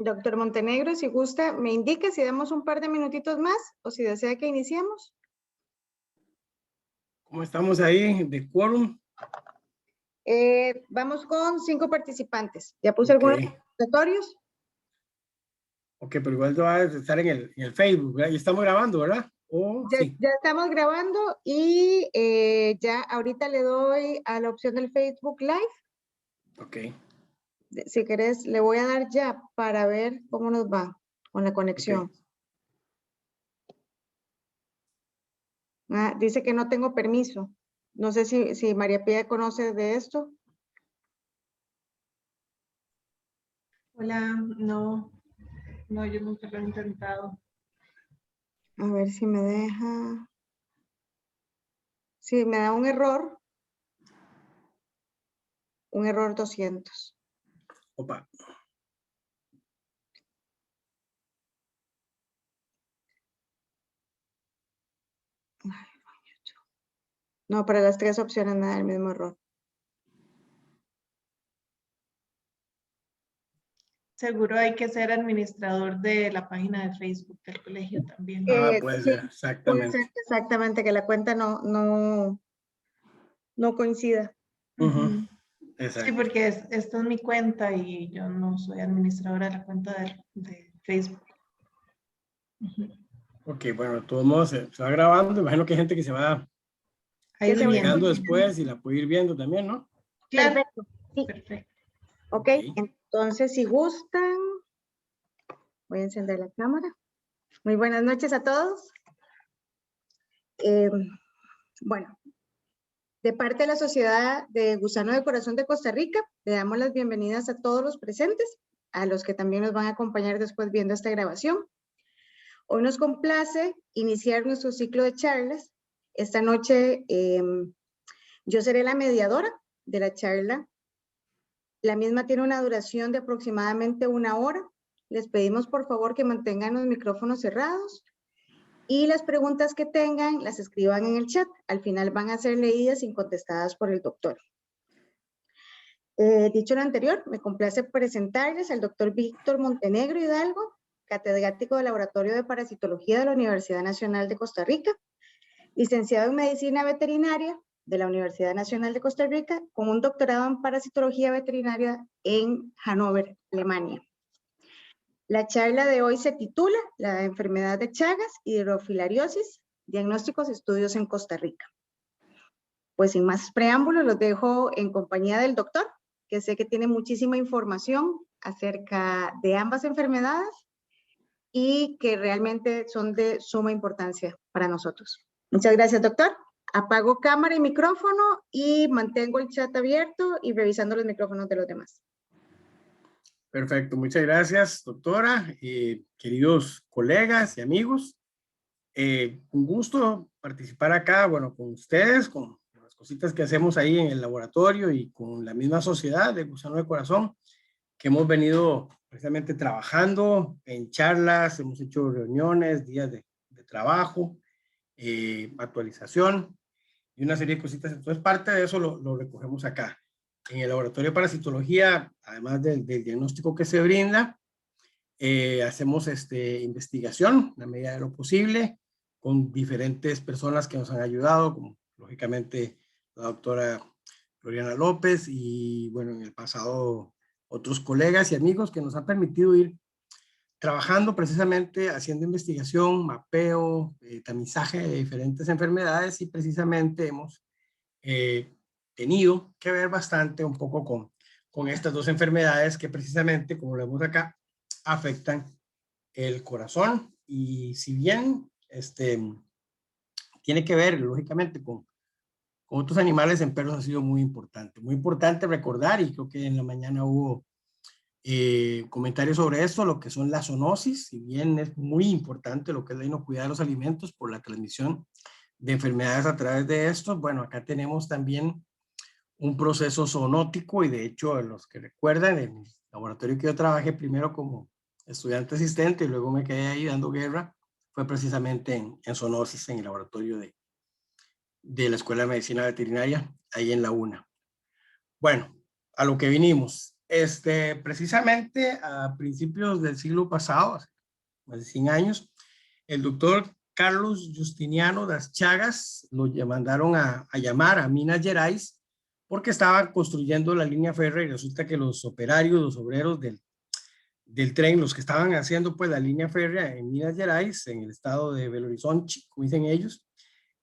Doctor Montenegro, si gusta, me indica si damos un par de minutitos más o si desea que iniciemos. ¿Cómo estamos ahí de quórum? Vamos con 5 participantes. Ya puse algunos recordatorios. Ok, pero igual va a estar en el Facebook, ¿verdad? Y estamos grabando, ¿verdad? Sí. Ya estamos grabando y ya ahorita le doy a la opción del Facebook Live. Ok. Si querés, le voy a dar ya para ver cómo nos va con la conexión. Okay. Dice que no tengo permiso. No sé si María Pía conoce de esto. Hola, no, yo nunca lo he intentado. A ver si me deja. Sí, me da un error 200. Opa. No, para las 3 opciones me da el mismo error. Seguro hay que ser administrador de la página de Facebook del colegio también. Puede Sí, ser, exactamente. puede ser exactamente que la cuenta no coincida. Ujú. Exacto. Sí, porque esta es mi cuenta y yo no soy administradora de la cuenta de Facebook. Ok, bueno, de todos modos se va grabando. Imagino que hay gente que se va Ahí se va llegando viendo. después y la puede ir viendo también, ¿no? Claro. Perfecto. Sí. Perfecto. Ok, entonces si gustan, voy a encender la cámara. Muy buenas noches a todos. Bueno, de parte de la Sociedad de Gusano de Corazón de Costa Rica, le damos las bienvenidas a todos los presentes, a los que también nos van a acompañar después viendo esta grabación. Hoy nos complace iniciar nuestro ciclo de charlas. Esta noche yo seré la mediadora de la charla. La misma tiene una duración de aproximadamente 1 hora. Les pedimos por favor que mantengan los micrófonos cerrados y las preguntas que tengan las escriban en el chat. Al final van a ser leídas y contestadas por el doctor. Dicho lo anterior, me complace presentarles al doctor Víctor Montenegro Hidalgo, catedrático del Laboratorio de Parasitología de la Universidad Nacional de Costa Rica, licenciado en Medicina Veterinaria de la Universidad Nacional de Costa Rica, con un doctorado en Parasitología Veterinaria en Hannover, Alemania. La charla de hoy se titula La enfermedad de Chagas y hidrofilariosis, diagnósticos y estudios en Costa Rica. Pues sin más preámbulos, los dejo en compañía del doctor, que sé que tiene muchísima información acerca de ambas enfermedades y que realmente son de suma importancia para nosotros. Muchas gracias, doctor. Apago cámara y micrófono y mantengo el chat abierto y revisando los micrófonos de los demás. Perfecto, muchas gracias, doctora. Queridos colegas y amigos, un gusto participar acá, bueno, con ustedes, con las cositas que hacemos ahí en el laboratorio y con la misma sociedad de Gusano de Corazón, que hemos venido precisamente trabajando en charlas, hemos hecho reuniones, días de trabajo, actualización y una serie de cositas. Entonces, parte de eso lo recogemos acá. En el laboratorio de parasitología, además del diagnóstico que se brinda, hacemos investigación, en la medida de lo posible, con diferentes personas que nos han ayudado, como lógicamente la doctora Floriana López y, bueno, en el pasado otros colegas y amigos que nos han permitido ir trabajando precisamente haciendo investigación, mapeo, tamizaje de diferentes enfermedades y precisamente hemos tenido que ver bastante un poco con estas dos enfermedades que precisamente, como lo vemos acá, afectan el corazón y si bien tiene que ver lógicamente con otros animales, en perros ha sido muy importante recordar, y creo que en la mañana hubo comentarios sobre esto, lo que son las zoonosis. Si bien es muy importante lo que es la inocuidad de los alimentos por la transmisión de enfermedades a través de estos, bueno, acá tenemos también un proceso zoonótico, y de hecho, los que recuerdan, en el laboratorio que yo trabajé primero como estudiante asistente y luego me quedé ahí dando guerra, fue precisamente en zoonosis, en el laboratorio de la Escuela de Medicina Veterinaria, ahí en la UNA. Bueno, a lo que vinimos. Precisamente a principios del siglo pasado, hace más de 100 años, el doctor Carlos Justiniano das Chagas lo mandaron a llamar a Minas Gerais porque estaban construyendo la línea férrea y resulta que los operarios, los obreros del tren, los que estaban haciendo pues la línea férrea en Minas Gerais, en el estado de Belo Horizonte, como dicen ellos,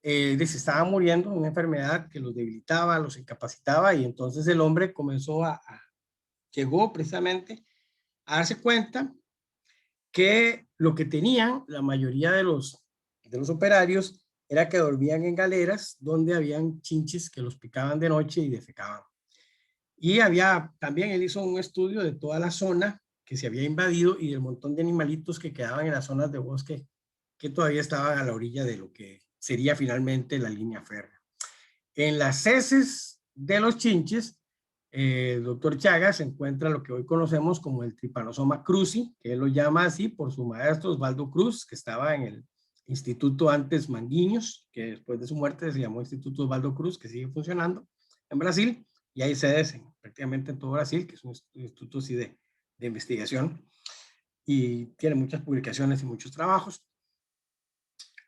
se estaban muriendo de una enfermedad que los debilitaba, los incapacitaba, y entonces el hombre comenzó llegó precisamente a darse cuenta que lo que tenían la mayoría de los operarios era que dormían en galeras donde habían chinches que los picaban de noche y defecaban. Y también él hizo un estudio de toda la zona que se había invadido y del montón de animalitos que quedaban en las zonas de bosque que todavía estaban a la orilla de lo que sería finalmente la línea férrea. En las heces de los chinches, el doctor Chagas encuentra lo que hoy conocemos como el Trypanosoma cruzi, que él lo llama así por su maestro Osvaldo Cruz, que estaba en el Instituto antes Manguinhos, que después de su muerte se llamó Instituto Osvaldo Cruz, que sigue funcionando en Brasil, y hay sedes prácticamente en todo Brasil, que es un instituto así de investigación, y tiene muchas publicaciones y muchos trabajos.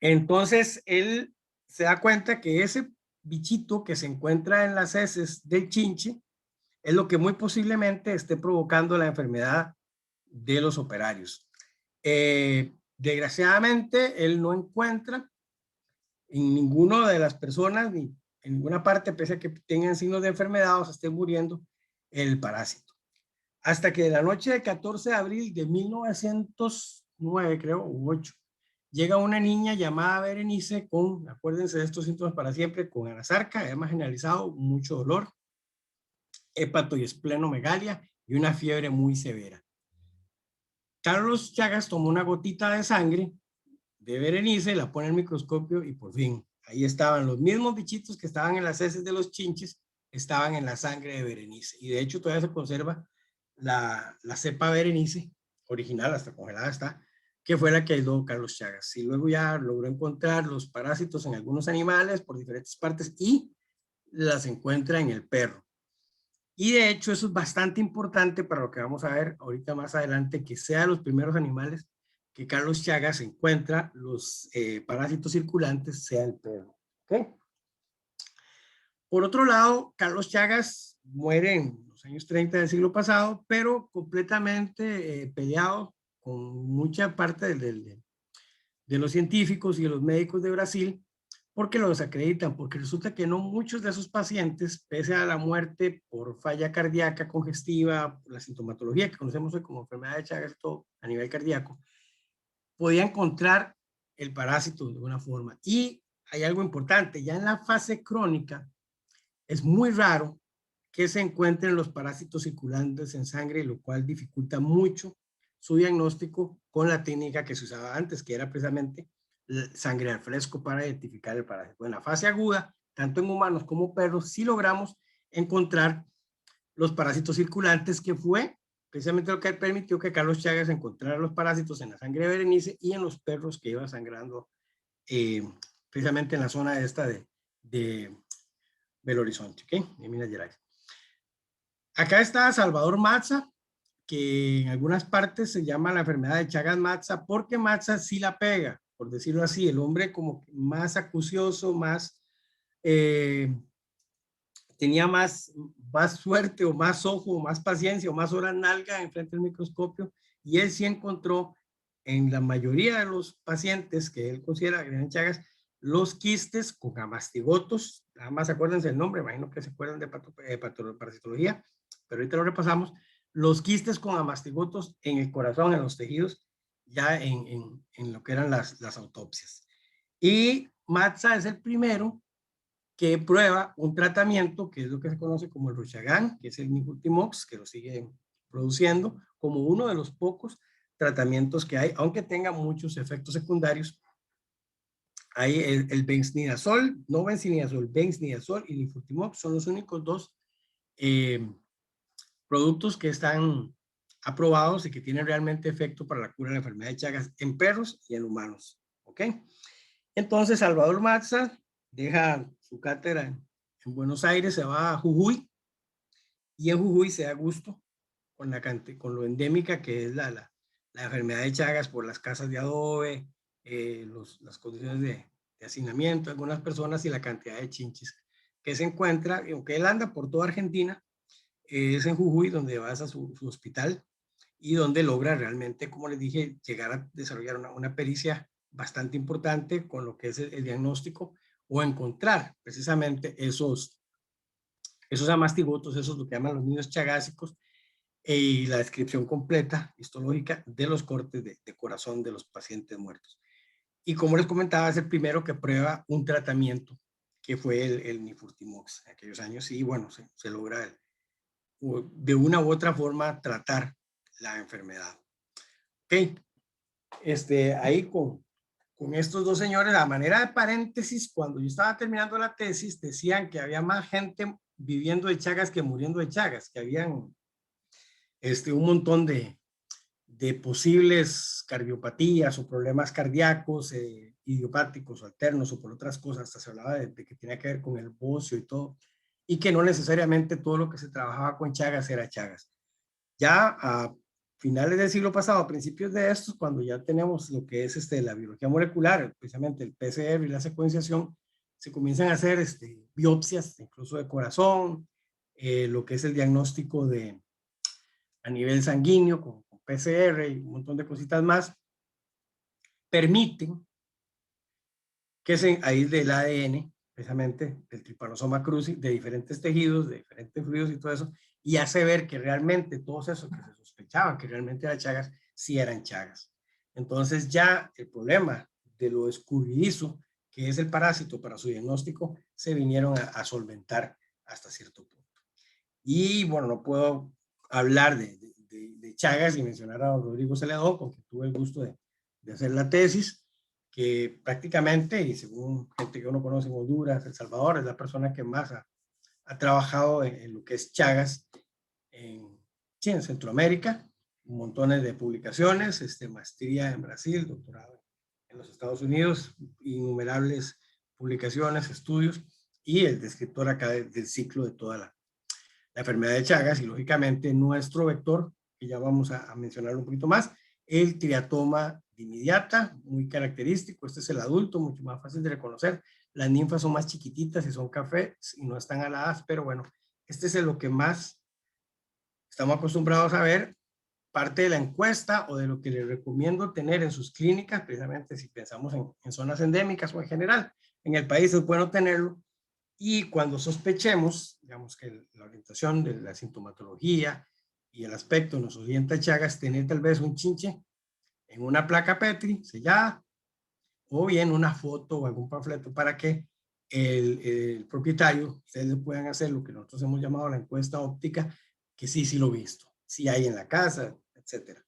Entonces, él se da cuenta que ese bichito que se encuentra en las heces del chinche es lo que muy posiblemente esté provocando la enfermedad de los operarios. Desgraciadamente, él no encuentra en ninguna de las personas, ni en ninguna parte, pese a que tengan signos de enfermedad o se estén muriendo, el parásito. Hasta que la noche del 14 de abril de 1909, creo, u 8, llega una niña llamada Berenice con, acuérdense de estos síntomas para siempre, con anasarca, edema generalizado, mucho dolor, hepato y esplenomegalia y una fiebre muy severa. Carlos Chagas tomó una gotita de sangre de Berenice, la pone en el microscopio y por fin, ahí estaban los mismos bichitos que estaban en las heces de los chinches, estaban en la sangre de Berenice. Y de hecho todavía se conserva la cepa Berenice, original, hasta congelada está, que fue la que ayudó Carlos Chagas. Y luego ya logró encontrar los parásitos en algunos animales por diferentes partes y las encuentra en el perro. Y de hecho eso es bastante importante para lo que vamos a ver ahorita más adelante, que sea de los primeros animales que Carlos Chagas encuentra los parásitos circulantes, sea el perro. ¿Okay? Por otro lado, Carlos Chagas muere en los años 30 del siglo pasado, pero completamente peleado con mucha parte de los científicos y de los médicos de Brasil, porque lo desacreditan, porque resulta que no muchos de esos pacientes, pese a la muerte por falla cardíaca congestiva, la sintomatología que conocemos hoy como enfermedad de Chagas, todo a nivel cardíaco, podía encontrar el parásito de alguna forma. Y hay algo importante, ya en la fase crónica es muy raro que se encuentren los parásitos circulantes en sangre, lo cual dificulta mucho su diagnóstico con la técnica que se usaba antes, que era precisamente sangre al fresco para identificar el parásito. En la fase aguda, tanto en humanos como perros, sí logramos encontrar los parásitos circulantes, que fue precisamente lo que permitió que Carlos Chagas encontrara los parásitos en la sangre de Berenice y en los perros que iban sangrando precisamente en la zona esta de Belo Horizonte, ¿okay? En Minas Gerais. Acá está Salvador Mazza, que en algunas partes se llama la enfermedad de Chagas-Mazza, porque Mazza sí la pega, por decirlo así, el hombre como más acucioso, más tenía más suerte o más ojo, o más paciencia o más horas nalga enfrente del microscopio, y él sí encontró en la mayoría de los pacientes que él considera que tienen Chagas, los quistes con amastigotos, nada más acuérdense el nombre, imagino que se acuerdan de parasitología, pero ahorita lo repasamos, los quistes con amastigotos en el corazón, en los tejidos, ya en lo que eran las autopsias. Y Mazza es el primero que prueba un tratamiento que es lo que se conoce como el Rochagan, que es el Nifurtimox, que lo sigue produciendo, como uno de los pocos tratamientos que hay, aunque tenga muchos efectos secundarios. Hay el benznidazol, no benznidazol, benznidazol y Nifurtimox son los únicos dos productos que están aprobados y que tienen realmente efecto para la cura de la enfermedad de Chagas en perros y en humanos. ¿Ok? Entonces, Salvador Mazza deja su cátedra en Buenos Aires, se va a Jujuy y en Jujuy se da gusto con lo endémica que es la enfermedad de Chagas por las casas de adobe, las condiciones de hacinamiento de algunas personas y la cantidad de chinches que se encuentra, aunque él anda por toda Argentina, es en Jujuy donde vas a su hospital y donde logra realmente, como les dije, llegar a desarrollar una pericia bastante importante con lo que es el diagnóstico o encontrar precisamente esos amastigotos, esos lo que llaman los nidos chagásicos, y la descripción completa histológica de los cortes de corazón de los pacientes muertos. Y como les comentaba, es el primero que prueba un tratamiento que fue el Nifurtimox en aquellos años y bueno, se logra de una u otra forma tratar la enfermedad. Ok, ahí con estos dos señores, a manera de paréntesis, cuando yo estaba terminando la tesis, decían que había más gente viviendo de Chagas que muriendo de Chagas, que habían un montón de posibles cardiopatías o problemas cardíacos, idiopáticos o alternos o por otras cosas, hasta se hablaba de que tenía que ver con el bocio y todo, y que no necesariamente todo lo que se trabajaba con Chagas era Chagas. Ya a finales del siglo pasado, a principios de estos, cuando ya tenemos lo que es la biología molecular, precisamente el PCR y la secuenciación, se comienzan a hacer biopsias, incluso de corazón, lo que es el diagnóstico a nivel sanguíneo, con PCR y un montón de cositas más, permiten que se aísle el ADN, precisamente del Trypanosoma cruzi, de diferentes tejidos, de diferentes fluidos y todo eso, y hace ver que realmente todos esos que se sospechaban que realmente eran Chagas, sí eran Chagas. Entonces ya el problema de lo escurridizo que es el parásito para su diagnóstico, se vinieron a solventar hasta cierto punto. Y bueno, no puedo hablar de Chagas y mencionar a Rodrigo Celedón, con quien tuve el gusto de hacer la tesis, que prácticamente, y según gente que uno conoce en Honduras, El Salvador, es la persona que más ha trabajado en lo que es Chagas en Centroamérica, montones de publicaciones, maestría en Brasil, doctorado en los Estados Unidos, innumerables publicaciones, estudios, y el descriptor acá del ciclo de toda la enfermedad de Chagas, y lógicamente nuestro vector, que ya vamos a mencionarlo un poquito más, el triatoma dimidiata, muy característico. Este es el adulto, mucho más fácil de reconocer. Las ninfas son más chiquititas y son cafés y no están aladas, pero bueno, este es lo que más estamos acostumbrados a ver. Parte de la encuesta o de lo que les recomiendo tener en sus clínicas, precisamente si pensamos en zonas endémicas o en general, en el país es bueno tenerlo. Y cuando sospechemos, digamos que la orientación de la sintomatología y el aspecto nos orienta a Chagas, tener tal vez un chinche en una placa Petri sellada o bien una foto o algún panfleto para que el propietario, ustedes le puedan hacer lo que nosotros hemos llamado la encuesta óptica, que sí lo he visto, sí hay en la casa, etcétera.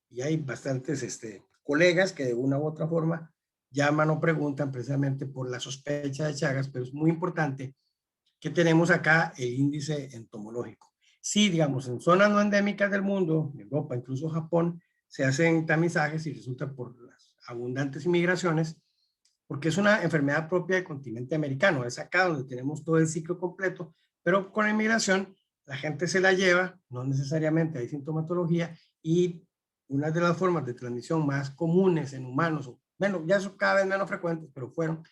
Y hay bastantes colegas que de una u otra forma llaman o preguntan precisamente por la sospecha de Chagas, pero es muy importante que tenemos acá el índice entomológico. Sí, digamos, en zonas no endémicas del mundo, Europa, incluso Japón, se hacen tamizajes y resulta por las abundantes inmigraciones, porque es una enfermedad propia del continente americano. Es acá donde tenemos todo el ciclo completo, pero con la inmigración la gente se la lleva, no necesariamente hay sintomatología, y una de las formas de transmisión más comunes en humanos, bueno, ya son cada vez menos frecuentes, pero fueron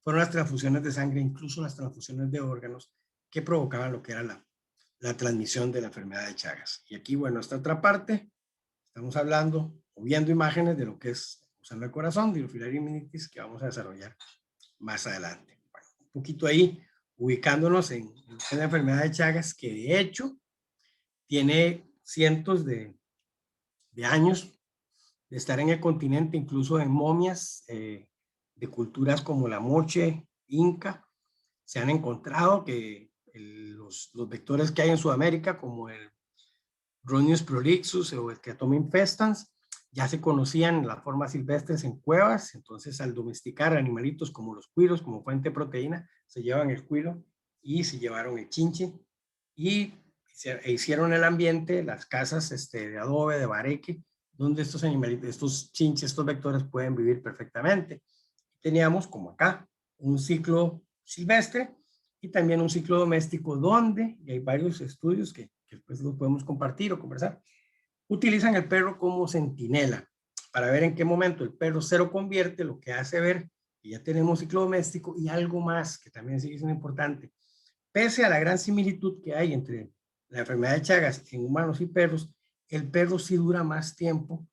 las transfusiones de sangre, incluso las transfusiones de órganos, que provocaban lo que era la transmisión de la enfermedad de Chagas. Y aquí, bueno, esta otra parte, estamos hablando o viendo imágenes de lo que es usando el corazón, Dirofilaria iminitis, que vamos a desarrollar más adelante. Bueno, un poquito ahí, ubicándonos en la enfermedad de Chagas, que de hecho tiene cientos de años de estar en el continente, incluso en momias de culturas como la Moche, Inca. Se han encontrado que los vectores que hay en Sudamérica, como el Rhonius prolixus o el Triatoma infestans, ya se conocían en las formas silvestres en cuevas. Entonces, al domesticar animalitos como los cuiros, como fuente de proteína, se llevan el cuiro y se llevaron el chinche y hicieron el ambiente, las casas de adobe, de bareque, donde estos animalitos, estos chinches, estos vectores pueden vivir perfectamente. Teníamos, como acá, un ciclo silvestre y también un ciclo doméstico donde, y hay varios estudios que que después los podemos compartir o conversar, utilizan el perro como centinela para ver en qué momento el perro se lo convierte, lo que hace ver que ya tenemos ciclo doméstico y algo más que también sigue siendo importante. Pese a la gran similitud que hay entre la enfermedad de Chagas en humanos y perros, el perro sí dura más tiempo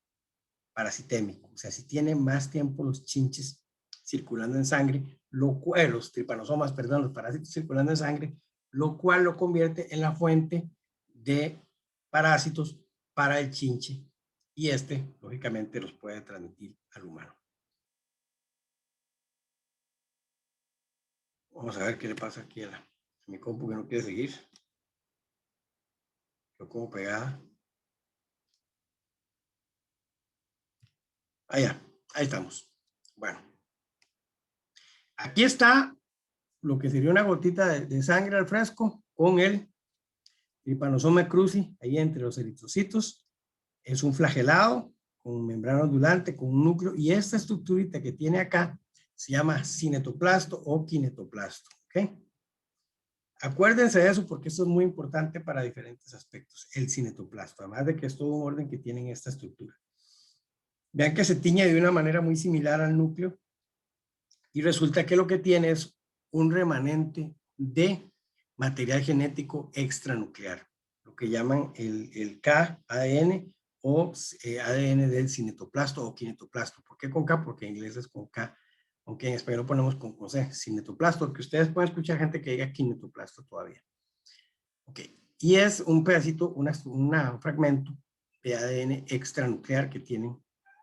parasitémico, o sea, sí tiene más tiempo los chinches circulando en sangre, los tripanosomas, perdón, los parásitos circulando en sangre, lo cual lo convierte en la fuente de parásitos para el chinche y lógicamente, los puede transmitir al humano. Vamos a ver qué le pasa aquí a mi compu que no quiere seguir. Yo como pegada. Allá, ahí estamos. Bueno, aquí está lo que sería una gotita de sangre al fresco con el Trypanosoma cruzi ahí entre los eritrocitos. Es un flagelado con membrana ondulante, con un núcleo, y esta estructurita que tiene acá se llama cinetoplasto o kinetoplasto. ¿Ok? Acuérdense de eso porque esto es muy importante para diferentes aspectos, el cinetoplasto, además de que es todo un orden que tienen esta estructura. Vean que se tiñe de una manera muy similar al núcleo y resulta que lo que tiene es un remanente de material genético extranuclear, lo que llaman el K-ADN o ADN del cinetoplasto o kinetoplasto. ¿Por qué con K? Porque en inglés es con K, aunque en español ponemos con C, cinetoplasto, porque ustedes pueden escuchar gente que diga kinetoplasto todavía. Ok, y es un pedacito, un fragmento de ADN extranuclear que tienen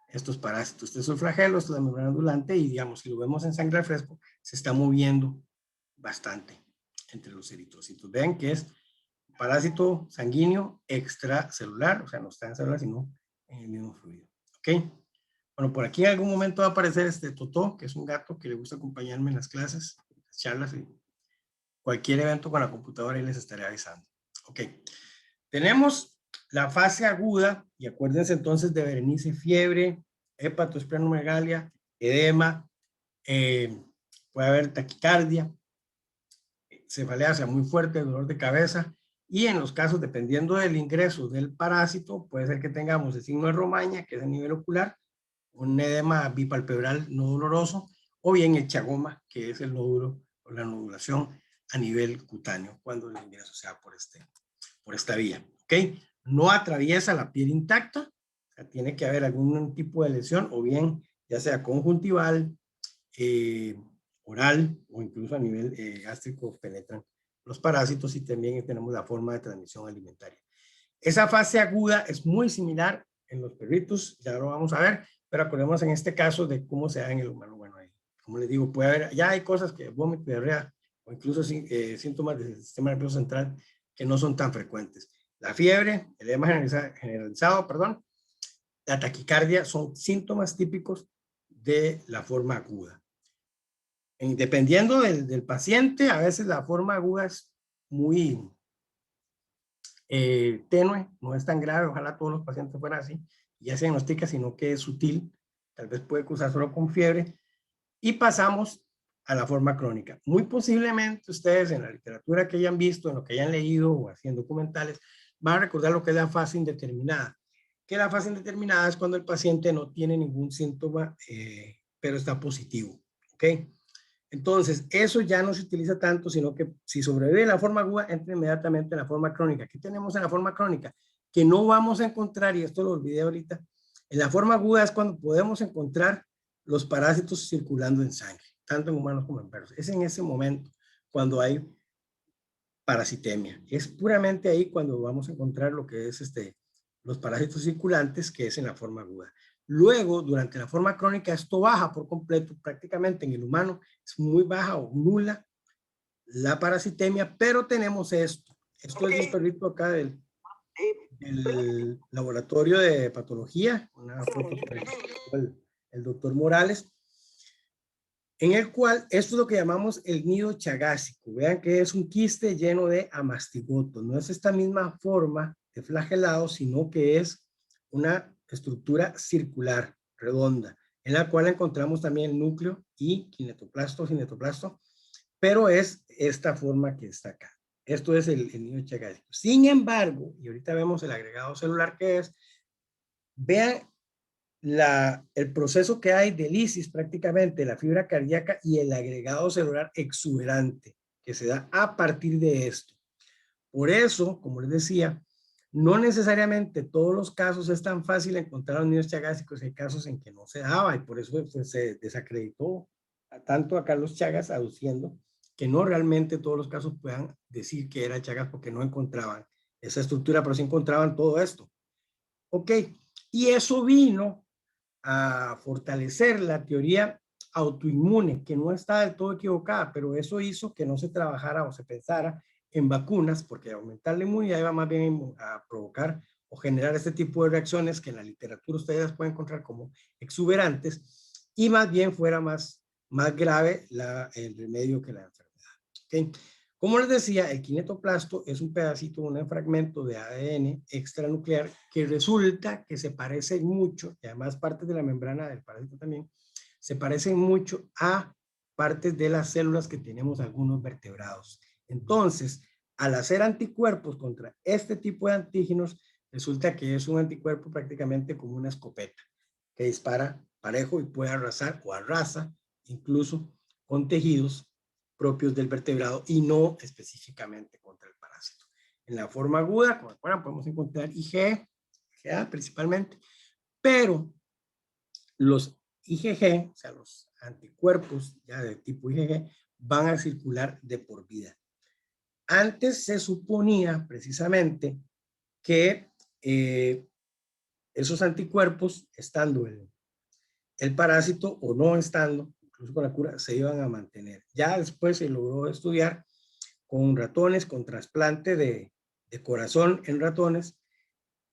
estos parásitos. Este es el flagelo, esto es la membrana ondulante y digamos, si lo vemos en sangre al fresco, se está moviendo bastante entre los eritrocitos. Vean que es un parásito sanguíneo extracelular, o sea, no está en células, sino en el mismo fluido. ¿Ok? Bueno, por aquí en algún momento va a aparecer este Totó, que es un gato que le gusta acompañarme en las clases, en las charlas y cualquier evento con la computadora y les estaré avisando. Ok. Tenemos la fase aguda, y acuérdense entonces de Berenice, fiebre, hepatosplenomegalia, edema, puede haber taquicardia, cefalea sea muy fuerte, dolor de cabeza, y en los casos, dependiendo del ingreso del parásito, puede ser que tengamos el signo de Romaña, que es a nivel ocular, un edema bipalpebral no doloroso, o bien el chagoma, que es el nódulo o la nodulación a nivel cutáneo, cuando el ingreso sea por esta vía. ¿Ok? No atraviesa la piel intacta, o sea, tiene que haber algún tipo de lesión, o bien ya sea conjuntival, oral, o incluso a nivel gástrico penetran los parásitos, y también tenemos la forma de transmisión alimentaria. Esa fase aguda es muy similar en los perritos, ya lo vamos a ver, pero acordémonos en este caso de cómo se da en el humano. Bueno, ahí, como les digo, puede haber, ya hay cosas que vómito, diarrea, o incluso síntomas del sistema nervioso central que no son tan frecuentes. La fiebre, el edema generalizado, perdón, la taquicardia son síntomas típicos de la forma aguda. Dependiendo del paciente, a veces la forma aguda es muy tenue, no es tan grave, ojalá todos los pacientes fueran así, ya se diagnostica, sino que es sutil, tal vez puede cursar solo con fiebre, y pasamos a la forma crónica. Muy posiblemente ustedes en la literatura que hayan visto, en lo que hayan leído o haciendo documentales, van a recordar lo que es la fase indeterminada. Que la fase indeterminada es cuando el paciente no tiene ningún síntoma, pero está positivo. ¿Ok? Entonces, eso ya no se utiliza tanto, sino que si sobrevive la forma aguda, entra inmediatamente en la forma crónica. ¿Qué tenemos en la forma crónica? Que no vamos a encontrar, y esto lo olvidé ahorita, en la forma aguda es cuando podemos encontrar los parásitos circulando en sangre, tanto en humanos como en perros. Es en ese momento cuando hay parasitemia. Es puramente ahí cuando vamos a encontrar lo que es los parásitos circulantes, que es en la forma aguda. Luego, durante la forma crónica, esto baja por completo, prácticamente en el humano es muy baja o nula la parasitemia, pero tenemos esto. Esto es un perrito acá del laboratorio de patología, una foto por el doctor Morales, en el cual esto es lo que llamamos el nido chagásico. Vean que es un quiste lleno de amastigotos. No es esta misma forma de flagelado, sino que es una estructura circular, redonda, en la cual encontramos también el núcleo y kinetoplasto, cinetoplasto, pero es esta forma que está acá. Esto es el nido chagásico. Sin embargo, y ahorita vemos el agregado celular que es, vean el proceso que hay de lisis prácticamente, la fibra cardíaca y el agregado celular exuberante que se da a partir de esto. Por eso, como les decía, no necesariamente todos los casos es tan fácil encontrar los nidos chagásicos. Hay casos en que no se daba y por eso pues, se desacreditó tanto a Carlos Chagas, aduciendo que no realmente todos los casos puedan decir que era Chagas porque no encontraban esa estructura, pero sí encontraban todo esto. Ok, y eso vino a fortalecer la teoría autoinmune, que no está del todo equivocada, pero eso hizo que no se trabajara o se pensara en vacunas, porque aumentar la inmunidad iba más bien a provocar o generar este tipo de reacciones que en la literatura ustedes pueden encontrar como exuberantes, y más bien fuera más grave el remedio que la enfermedad. ¿Okay? Como les decía, el kinetoplasto es un pedacito, un fragmento de ADN extranuclear que resulta que se parece mucho, y además partes de la membrana del parásito también, se parecen mucho a partes de las células que tenemos algunos vertebrados. Entonces, al hacer anticuerpos contra este tipo de antígenos, resulta que es un anticuerpo prácticamente como una escopeta que dispara parejo y puede arrasar o arrasa incluso con tejidos propios del vertebrado y no específicamente contra el parásito. En la forma aguda, como recuerdan, podemos encontrar IgA principalmente, pero los IgG, o sea, los anticuerpos ya de tipo IgG, van a circular de por vida. Antes se suponía precisamente que esos anticuerpos, estando el parásito o no estando, incluso con la cura, se iban a mantener. Ya después se logró estudiar con ratones, con trasplante de corazón en ratones,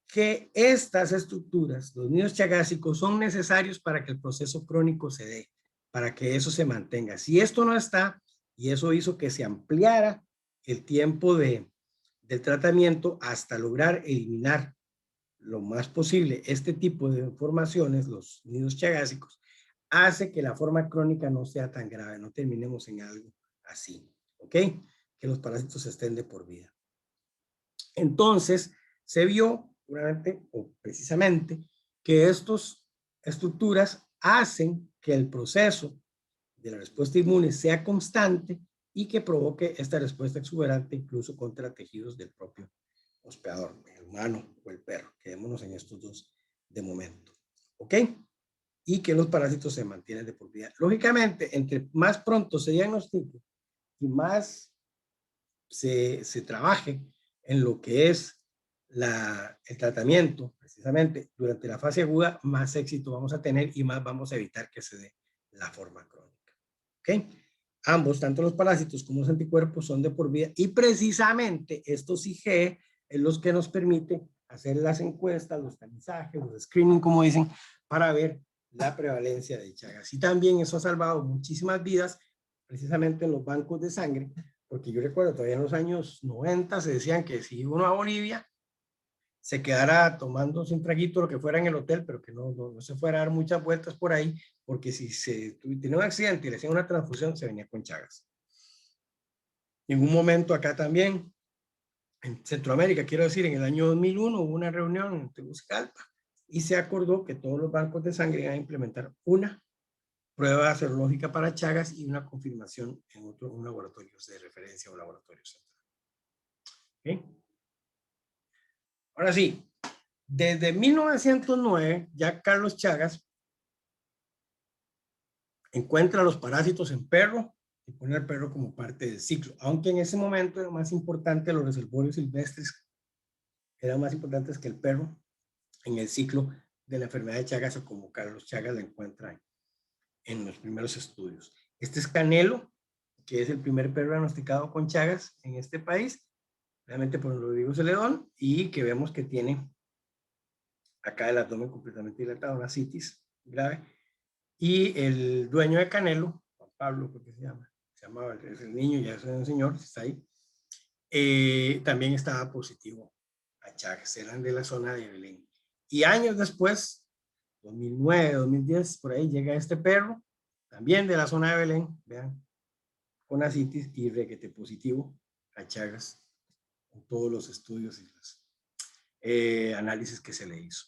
que estas estructuras, los nidos chagásicos, son necesarios para que el proceso crónico se dé, para que eso se mantenga. Si esto no está, y eso hizo que se ampliara el tiempo del tratamiento hasta lograr eliminar lo más posible este tipo de formaciones, los nidos chagásicos, hace que la forma crónica no sea tan grave, no terminemos en algo así, ¿ok? Que los parásitos estén de por vida. Entonces, se vio puramente o precisamente que estas estructuras hacen que el proceso de la respuesta inmune sea constante y que provoque esta respuesta exuberante incluso contra tejidos del propio hospedador, el humano o el perro. Quedémonos en estos dos de momento. ¿Ok? Y que los parásitos se mantienen de por vida. Lógicamente, entre más pronto se diagnostique y más se trabaje en lo que es el tratamiento, precisamente durante la fase aguda, más éxito vamos a tener y más vamos a evitar que se dé la forma crónica. ¿Ok? Ambos, tanto los parásitos como los anticuerpos, son de por vida y precisamente estos IgE es los que nos permiten hacer las encuestas, los tamizajes, los screening, como dicen, para ver la prevalencia de Chagas. Y también eso ha salvado muchísimas vidas, precisamente en los bancos de sangre, porque yo recuerdo todavía en los años 90 se decían que si uno a Bolivia se quedara tomándose un traguito, lo que fuera en el hotel, pero que no se fuera a dar muchas vueltas por ahí, porque si se tenía un accidente y le hacían una transfusión, se venía con Chagas. En un momento acá también, en Centroamérica, quiero decir, en el año 2001 hubo una reunión en Tegucigalpa y se acordó que todos los bancos de sangre iban a implementar una prueba serológica para Chagas y una confirmación en un laboratorio de referencia o laboratorio central. ¿Okay? Ahora sí, desde 1909 ya Carlos Chagas encuentra los parásitos en perro y pone al perro como parte del ciclo, aunque en ese momento era más importante los reservorios silvestres, eran más importantes que el perro en el ciclo de la enfermedad de Chagas, o como Carlos Chagas la encuentra en los primeros estudios. Este es Canelo, que es el primer perro diagnosticado con Chagas en este país, realmente por Rodrigo Celedón, y que vemos que tiene acá el abdomen completamente dilatado, una citis grave. Y el dueño de Canelo, Juan Pablo, creo que se llamaba, es el niño, ya es un señor, está ahí, también estaba positivo a Chagas, eran de la zona de Belén. Y años después, 2009, 2010, por ahí llega este perro, también de la zona de Belén, vean, con asitis y requete positivo a Chagas todos los estudios y los análisis que se le hizo.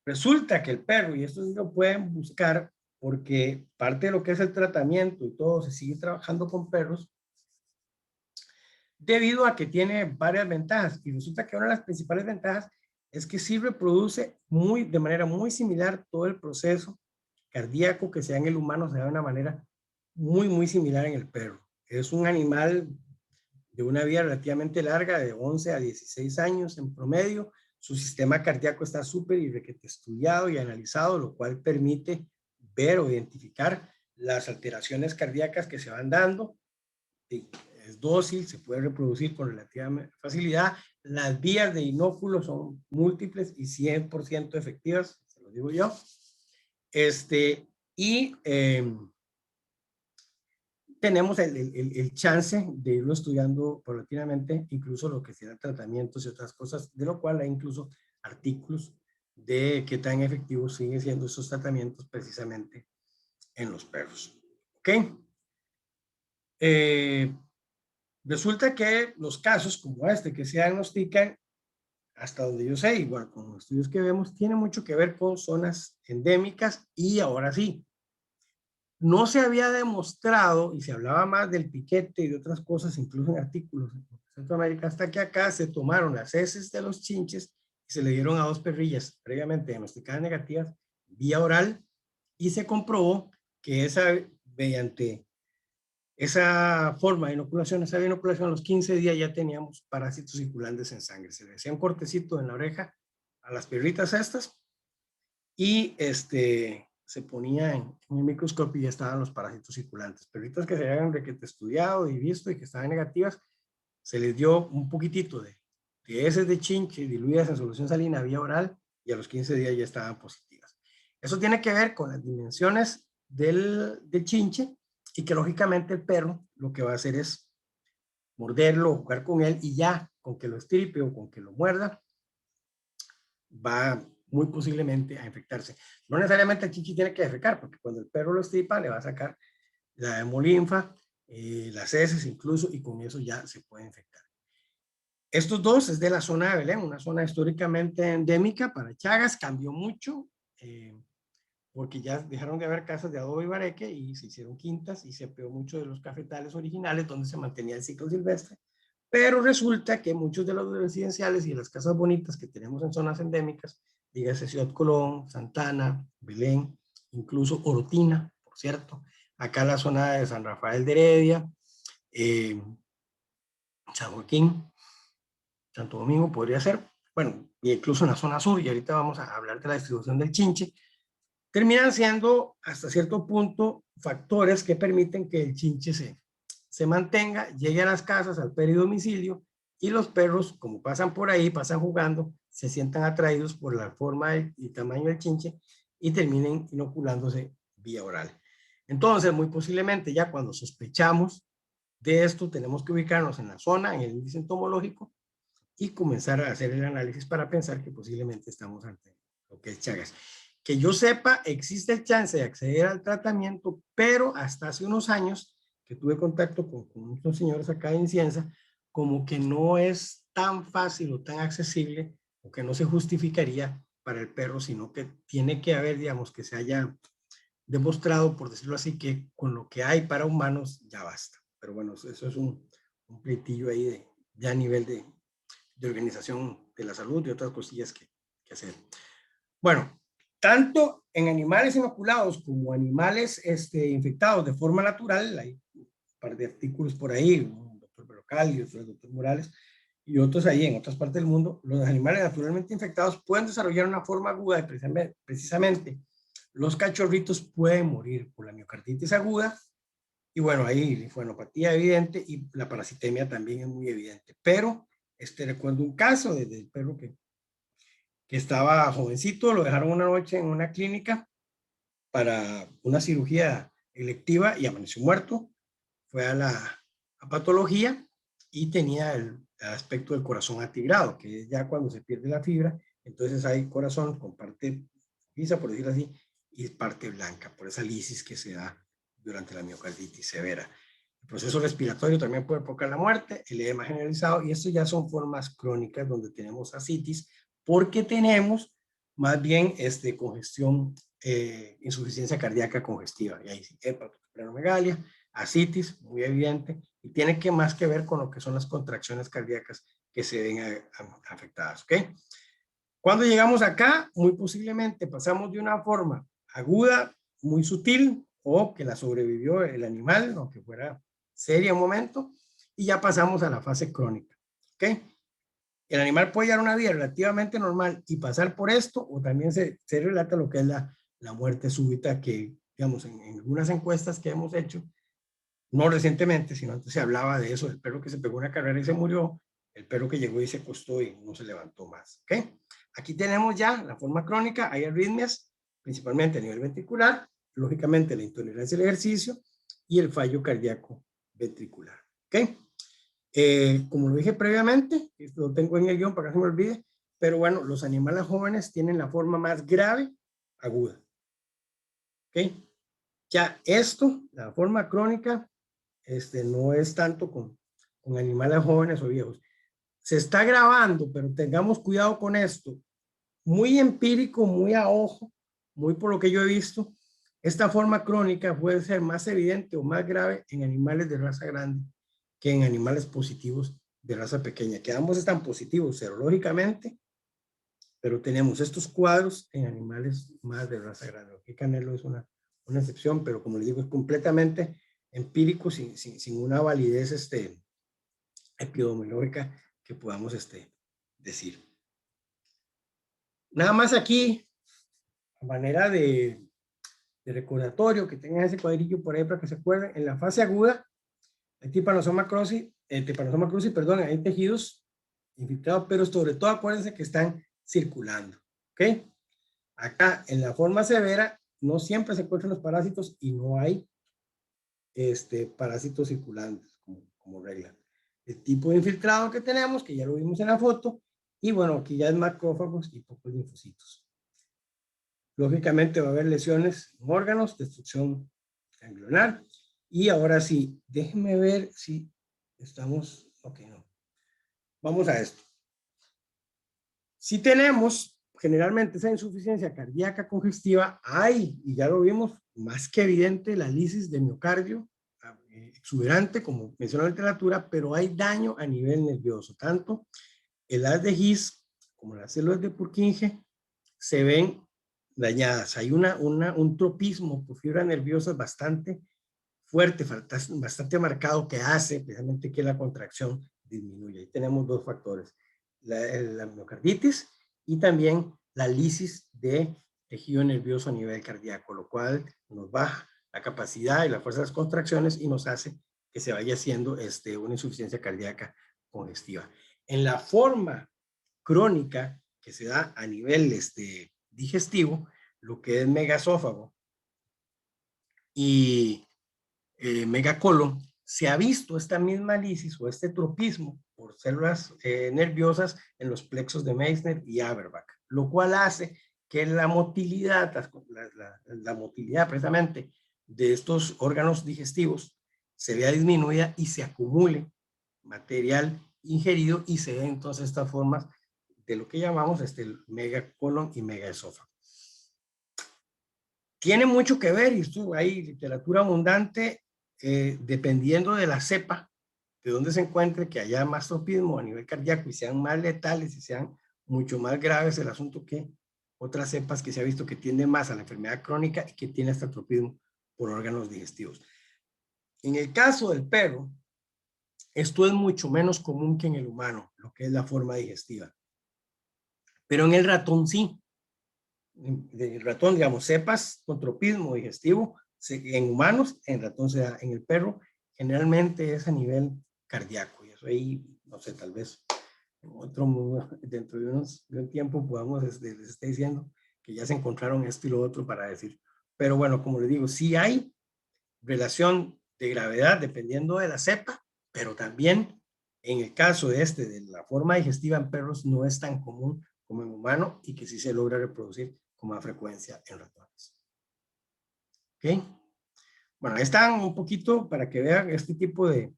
Resulta que el perro, y esto sí lo pueden buscar porque parte de lo que es el tratamiento y todo se sigue trabajando con perros, debido a que tiene varias ventajas. Y resulta que una de las principales ventajas es que sí reproduce de manera muy similar todo el proceso cardíaco que se da en el humano, se da de una manera muy similar en el perro. Es un animal de una vida relativamente larga, de 11 a 16 años en promedio. Su sistema cardíaco está súper y requete estudiado y analizado, lo cual permite ver o identificar las alteraciones cardíacas que se van dando. Es dócil, se puede reproducir con relativa facilidad. Las vías de inóculo son múltiples y 100% efectivas, se lo digo yo. Tenemos el chance de irlo estudiando paulatinamente, incluso lo que serán tratamientos y otras cosas, de lo cual hay incluso artículos de qué tan efectivos siguen siendo esos tratamientos precisamente en los perros. ¿Ok? Resulta que los casos como este que se diagnostican, hasta donde yo sé, igual con los estudios que vemos, tiene mucho que ver con zonas endémicas y ahora sí, no se había demostrado, y se hablaba más del piquete y de otras cosas, incluso en artículos en Centroamérica, hasta que acá se tomaron las heces de los chinches y se le dieron a 2 perrillas previamente diagnosticadas negativas vía oral y se comprobó que mediante esa forma de inoculación, esa inoculación, a los 15 días ya teníamos parásitos circulantes en sangre. Se le hacía un cortecito en la oreja a las perritas estas y se ponía en el microscopio y ya estaban los parásitos circulantes. Perritas que se habían estudiado y visto y que estaban negativas, se les dio un poquitito de heces de chinche diluidas en solución salina vía oral y a los 15 días ya estaban positivas. Eso tiene que ver con las dimensiones del chinche y que lógicamente el perro lo que va a hacer es morderlo, jugar con él y ya con que lo estripe o con que lo muerda, va muy posiblemente a infectarse. No necesariamente el chinche tiene que defecar, porque cuando el perro lo estripa le va a sacar la hemolinfa, las heces incluso, y con eso ya se puede infectar. Estos dos es de la zona de Belén, una zona históricamente endémica para Chagas, cambió mucho, porque ya dejaron de haber casas de adobe y bareque y se hicieron quintas y se apeó mucho de los cafetales originales donde se mantenía el ciclo silvestre. Pero resulta que muchos de los residenciales y las casas bonitas que tenemos en zonas endémicas, dígase Ciudad Colón, Santana, Belén, incluso Orotina, por cierto, acá la zona de San Rafael de Heredia, San Joaquín, Santo Domingo podría ser, bueno, y incluso en la zona sur, y ahorita vamos a hablar de la distribución del chinche, terminan siendo hasta cierto punto factores que permiten que el chinche se mantenga, llegue a las casas, al peridomicilio, y los perros, como pasan por ahí, pasan jugando, se sientan atraídos por la forma y tamaño del chinche y terminen inoculándose vía oral. Entonces, muy posiblemente ya cuando sospechamos de esto, tenemos que ubicarnos en la zona, en el índice entomológico, y comenzar a hacer el análisis para pensar que posiblemente estamos ante lo que es Chagas. Que yo sepa, existe el chance de acceder al tratamiento, pero hasta hace unos años que tuve contacto con unos señores acá en Cienza, como que no es tan fácil o tan accesible, o que no se justificaría para el perro, sino que tiene que haber, digamos, que se haya demostrado, por decirlo así, que con lo que hay para humanos ya basta. Pero bueno, eso es un pleitillo ahí de a nivel de organización de la salud y otras cosillas que hacer. Bueno, tanto en animales inoculados como animales infectados de forma natural, hay un par de artículos por ahí, el doctor Berrocal y el doctor Morales, y otros ahí en otras partes del mundo, los animales naturalmente infectados pueden desarrollar una forma aguda y precisamente los cachorritos pueden morir por la miocarditis aguda, y bueno, ahí linfodenopatía evidente y la parasitemia también es muy evidente, pero recuerdo un caso del perro que estaba jovencito, lo dejaron una noche en una clínica para una cirugía electiva y amaneció muerto. Fue a la patología y tenía el aspecto del corazón atigrado, que es ya cuando se pierde la fibra, entonces hay corazón con parte lisa, por decirlo así, y parte blanca, por esa lisis que se da durante la miocarditis severa. El proceso respiratorio también puede provocar la muerte, el edema generalizado, y esto ya son formas crónicas donde tenemos ascitis, porque tenemos más bien congestión, insuficiencia cardíaca congestiva, y ahí sí, hepatosplenomegalia, ascitis, muy evidente, y tiene que más que ver con lo que son las contracciones cardíacas que se ven afectadas, ¿ok? Cuando llegamos acá, muy posiblemente pasamos de una forma aguda, muy sutil, o que la sobrevivió el animal, aunque fuera seria un momento, y ya pasamos a la fase crónica, ¿ok? El animal puede llevar una vida relativamente normal y pasar por esto, o también se relata lo que es la muerte súbita, que, digamos, en algunas encuestas que hemos hecho, no recientemente, sino antes se hablaba de eso, el perro que se pegó una carrera y se murió, el perro que llegó y se acostó y no se levantó más, ¿ok? Aquí tenemos ya la forma crónica, hay arritmias, principalmente a nivel ventricular, lógicamente la intolerancia al ejercicio y el fallo cardíaco ventricular, ¿ok? Como lo dije previamente, esto lo tengo en el guión para que no se me olvide, pero bueno, los animales jóvenes tienen la forma más grave, aguda, ¿ok? Ya esto, la forma crónica, no es tanto con animales jóvenes o viejos. Se está grabando, pero tengamos cuidado con esto. Muy empírico, muy a ojo, muy por lo que yo he visto, esta forma crónica puede ser más evidente o más grave en animales de raza grande que en animales positivos de raza pequeña, que ambos están positivos serológicamente, pero tenemos estos cuadros en animales más de raza grande. Aquí Canelo es una excepción, pero como les digo, es completamente empírico, sin una validez epidemiológica que podamos decir. Nada más aquí, a manera de recordatorio, que tengan ese cuadrillo por ahí para que se acuerden, en la fase aguda, hay Trypanosoma cruzi, perdón, hay tejidos infiltrados, pero sobre todo acuérdense que están circulando, ¿ok? Acá, en la forma severa, no siempre se encuentran los parásitos y no hay parásitos circulantes como regla. El tipo de infiltrado que tenemos, que ya lo vimos en la foto, y bueno, aquí ya es macrófagos y pocos linfocitos. Lógicamente va a haber lesiones en órganos, destrucción ganglionar, y ahora sí, déjenme ver si estamos, ok, no. Vamos a esto. Si tenemos generalmente esa insuficiencia cardíaca congestiva, hay, y ya lo vimos, más que evidente la lisis de miocardio exuberante, como menciona la literatura, pero hay daño a nivel nervioso. Tanto el haz de His como las células de Purkinje se ven dañadas. Hay un tropismo por fibras nerviosas bastante fuerte, bastante marcado, que hace precisamente que la contracción disminuya. Ahí tenemos dos factores, la miocarditis y también la lisis de tejido nervioso a nivel cardíaco, lo cual nos baja la capacidad y la fuerza de las contracciones y nos hace que se vaya haciendo una insuficiencia cardíaca congestiva. En la forma crónica que se da a nivel digestivo, lo que es megaesófago y megacolon, se ha visto esta misma lisis o este tropismo por células nerviosas en los plexos de Meissner y Averbach, lo cual hace que la motilidad, la motilidad precisamente de estos órganos digestivos se vea disminuida y se acumule material ingerido y se den entonces estas formas de lo que llamamos megacolon y megaesófago. Tiene mucho que ver, y esto hay literatura abundante, dependiendo de la cepa, de dónde se encuentre, que haya más tropismo a nivel cardíaco y sean más letales y sean mucho más graves el asunto que otras cepas que se ha visto que tienden más a la enfermedad crónica y que tiene hasta tropismo por órganos digestivos. En el caso del perro, esto es mucho menos común que en el humano, lo que es la forma digestiva. Pero en el ratón sí. El ratón, digamos, cepas con tropismo digestivo, en humanos, en ratón se da, en el perro, generalmente es a nivel cardíaco. Y eso ahí, no sé, tal vez dentro de un tiempo podamos, les esté diciendo que ya se encontraron esto y lo otro para decir. Pero bueno, como les digo, sí hay relación de gravedad dependiendo de la cepa, pero también en el caso de la forma digestiva en perros no es tan común como en humano y que sí se logra reproducir con más frecuencia en ratones. ¿Ok? Bueno, ahí están un poquito para que vean este tipo de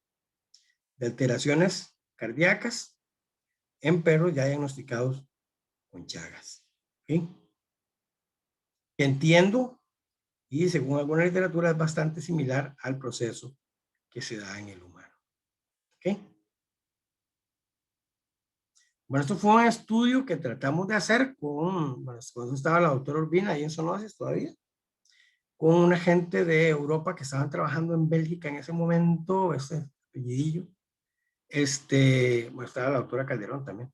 alteraciones cardíacas en perros ya diagnosticados con Chagas. ¿Okay? Entiendo, y según alguna literatura es bastante similar al proceso que se da en el humano. ¿Okay? Bueno, esto fue un estudio que tratamos de hacer con, bueno, cuando estaba la doctora Urbina ahí en Zoonosis todavía, con una gente de Europa que estaban trabajando en Bélgica en ese momento, ese apellidillo. Bueno, estaba la doctora Calderón también.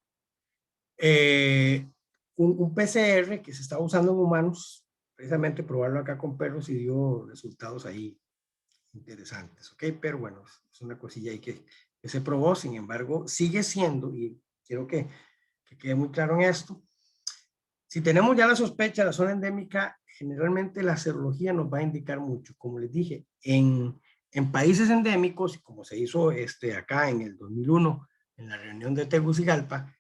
Un PCR que se estaba usando en humanos, precisamente probarlo acá con perros y dio resultados ahí interesantes, ¿ok? Pero bueno, es una cosilla ahí que se probó, sin embargo, sigue siendo, y quiero que quede muy claro en esto, si tenemos ya la sospecha de la zona endémica, generalmente la serología nos va a indicar mucho. Como les dije, en países endémicos, como se hizo acá en el 2001, en la reunión de Tegucigalpa,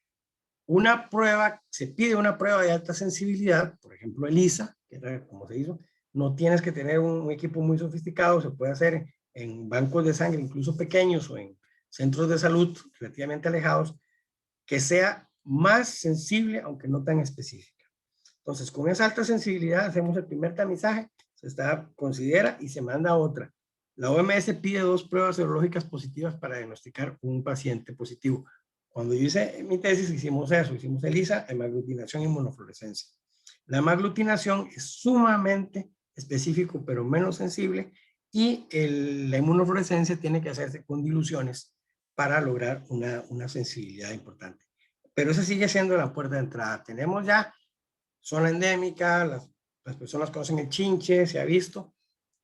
se pide una prueba de alta sensibilidad, por ejemplo ELISA, que era como se hizo, no tienes que tener un equipo muy sofisticado, se puede hacer en bancos de sangre, incluso pequeños, o en centros de salud relativamente alejados, que sea más sensible, aunque no tan específica. Entonces, con esa alta sensibilidad hacemos el primer tamizaje, considera y se manda otra. La OMS pide 2 pruebas serológicas positivas para diagnosticar un paciente positivo. Cuando yo hice mi tesis hicimos eso, hicimos ELISA, hemaglutinación y inmunofluorescencia. La hemaglutinación es sumamente específico, pero menos sensible, y la inmunofluorescencia tiene que hacerse con diluciones para lograr una sensibilidad importante. Pero esa sigue siendo la puerta de entrada. Tenemos ya zona endémica, las personas conocen el chinche, se ha visto,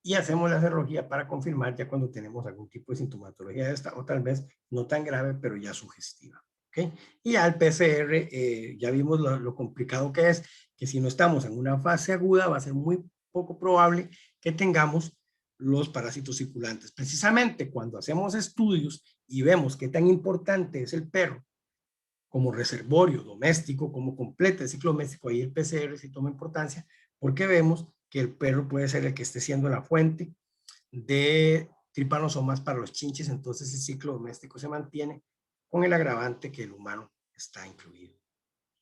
y hacemos la serología para confirmar ya cuando tenemos algún tipo de sintomatología de esta, o tal vez no tan grave, pero ya sugestiva. ¿Okay? Y al PCR ya vimos lo complicado que es, que si no estamos en una fase aguda va a ser muy poco probable que tengamos los parásitos circulantes. Precisamente cuando hacemos estudios y vemos qué tan importante es el perro como reservorio doméstico, como completa el ciclo doméstico, ahí el PCR sí toma importancia, porque vemos que el perro puede ser el que esté siendo la fuente de tripanosomas para los chinches, entonces el ciclo doméstico se mantiene con el agravante que el humano está incluido.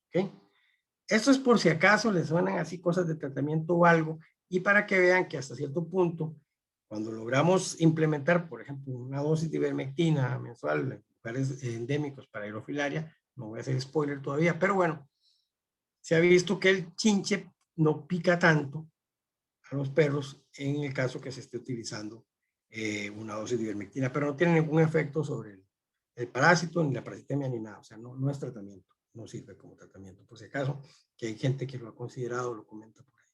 ¿Okay? Esto es por si acaso les suenan así cosas de tratamiento o algo, y para que vean que hasta cierto punto, cuando logramos implementar, por ejemplo, una dosis de ivermectina mensual en lugares endémicos para aerofilaria, no voy a hacer spoiler todavía, pero bueno, se ha visto que el chinche no pica tanto a los perros en el caso que se esté utilizando una dosis de ivermectina, pero no tiene ningún efecto sobre el parásito, ni la parasitemia, ni nada. O sea, no es tratamiento, no sirve como tratamiento. Por si acaso, que hay gente que lo ha considerado, lo comenta por ahí.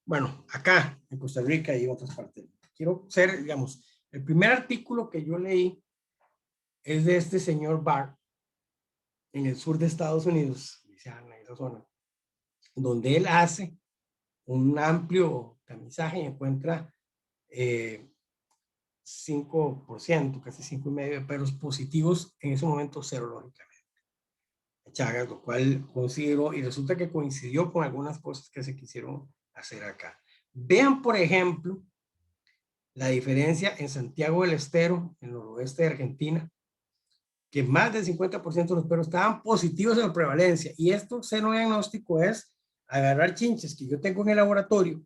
Bueno, acá en Costa Rica y en otras partes. Quiero ser, digamos, el primer artículo que yo leí es de este señor Barr, en el sur de Estados Unidos, Luisiana, esa zona, donde él hace un amplio tamizaje y encuentra 5%, casi 5,5% de perros positivos en ese momento serológicamente. Chagas, lo cual considero, y resulta que coincidió con algunas cosas que se quisieron hacer acá. Vean, por ejemplo, la diferencia en Santiago del Estero, en el noroeste de Argentina, que más del 50% de los perros estaban positivos en la prevalencia. Y esto, seno diagnóstico, es agarrar chinches que yo tengo en el laboratorio,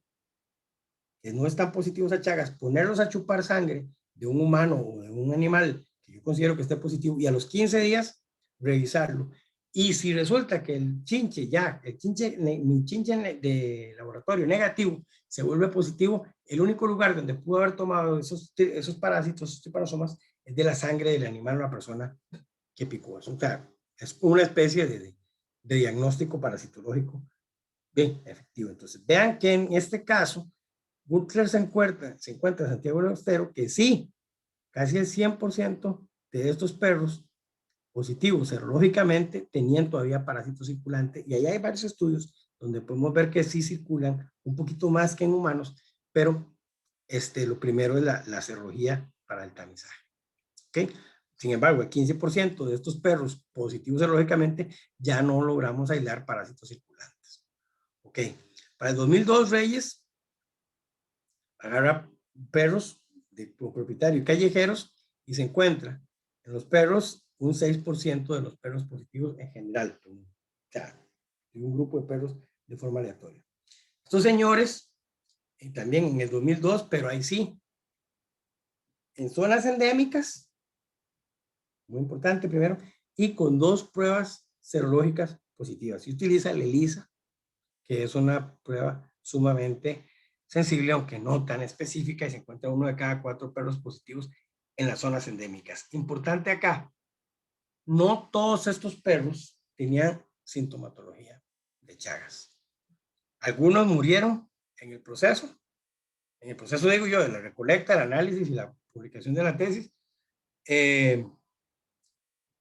que no están positivos a Chagas, ponerlos a chupar sangre de un humano o de un animal que yo considero que esté positivo, y a los 15 días revisarlo. Y si resulta que el chinche mi chinche de laboratorio negativo se vuelve positivo, el único lugar donde pudo haber tomado esos parásitos, esos tripanosomas, es de la sangre del animal o la persona que picó. O sea, es una especie de diagnóstico parasitológico bien efectivo. Entonces, vean que en este caso, Butler se encuentra en Santiago del Estero, que sí, casi el 100% de estos perros positivos serológicamente tenían todavía parásitos circulantes, y ahí hay varios estudios donde podemos ver que sí circulan un poquito más que en humanos, pero lo primero es la serología para el tamizaje. ¿Okay? Sin embargo, el 15% de estos perros positivos serológicamente ya no logramos aislar parásitos circulantes. Ok, para el 2002, Reyes agarra perros de propietario y callejeros y se encuentra en los perros un 6% de los perros positivos en general. O sea, de un grupo de perros de forma aleatoria. Estos señores, también en el 2002, pero ahí sí, en zonas endémicas, muy importante primero, y con 2 pruebas serológicas positivas. Y utiliza el ELISA, que es una prueba sumamente sensible, aunque no tan específica, y se encuentra 1 de cada 4 perros positivos en las zonas endémicas. Importante acá, no todos estos perros tenían sintomatología de Chagas. Algunos murieron en el proceso digo yo, de la recolecta, el análisis y la publicación de la tesis,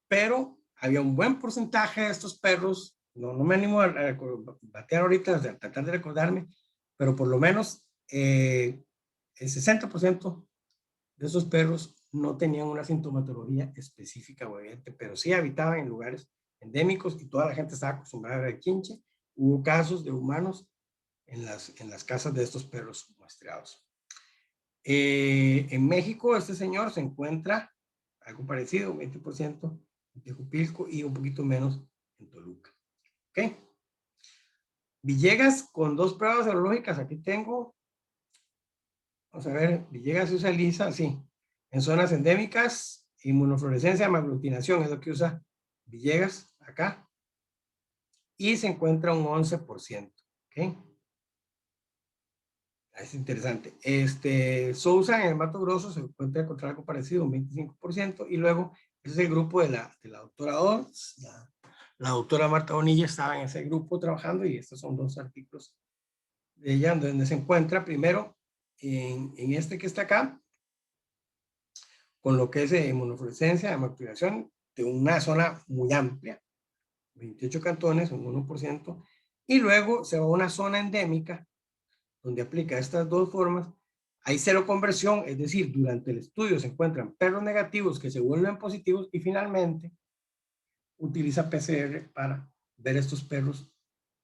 pero había un buen porcentaje de estos perros, no me animo a batear ahorita, a tratar de recordarme, pero por lo menos el 60% de esos perros no tenían una sintomatología específica o evidente, pero sí habitaban en lugares endémicos y toda la gente estaba acostumbrada a ver chinche. Hubo casos de humanos en las casas de estos perros muestreados. En México, este señor se encuentra algo parecido, 20% en Tejupilco y un poquito menos en Toluca. ¿Ok? Villegas con 2 pruebas serológicas, aquí tengo. Vamos a ver, Villegas usa ELISA, sí. En zonas endémicas, inmunofluorescencia, hemaglutinación, es lo que usa Villegas acá. Y se encuentra un 11%. ¿Ok? Es interesante. Sousa en el Mato Grosso se encuentra contra algo parecido, un 25%, y luego ese es el grupo de la doctora Oz, la doctora Marta Bonilla estaba en ese grupo trabajando, y estos son 2 artículos de ella, donde se encuentra primero en este que está acá, con lo que es inmunofluorescencia, hemactivación, de una zona muy amplia, 28 cantones, un 1%, y luego se va a una zona endémica, donde aplica estas 2 formas, hay cero conversión, es decir, durante el estudio se encuentran perros negativos que se vuelven positivos, y finalmente utiliza PCR para ver estos perros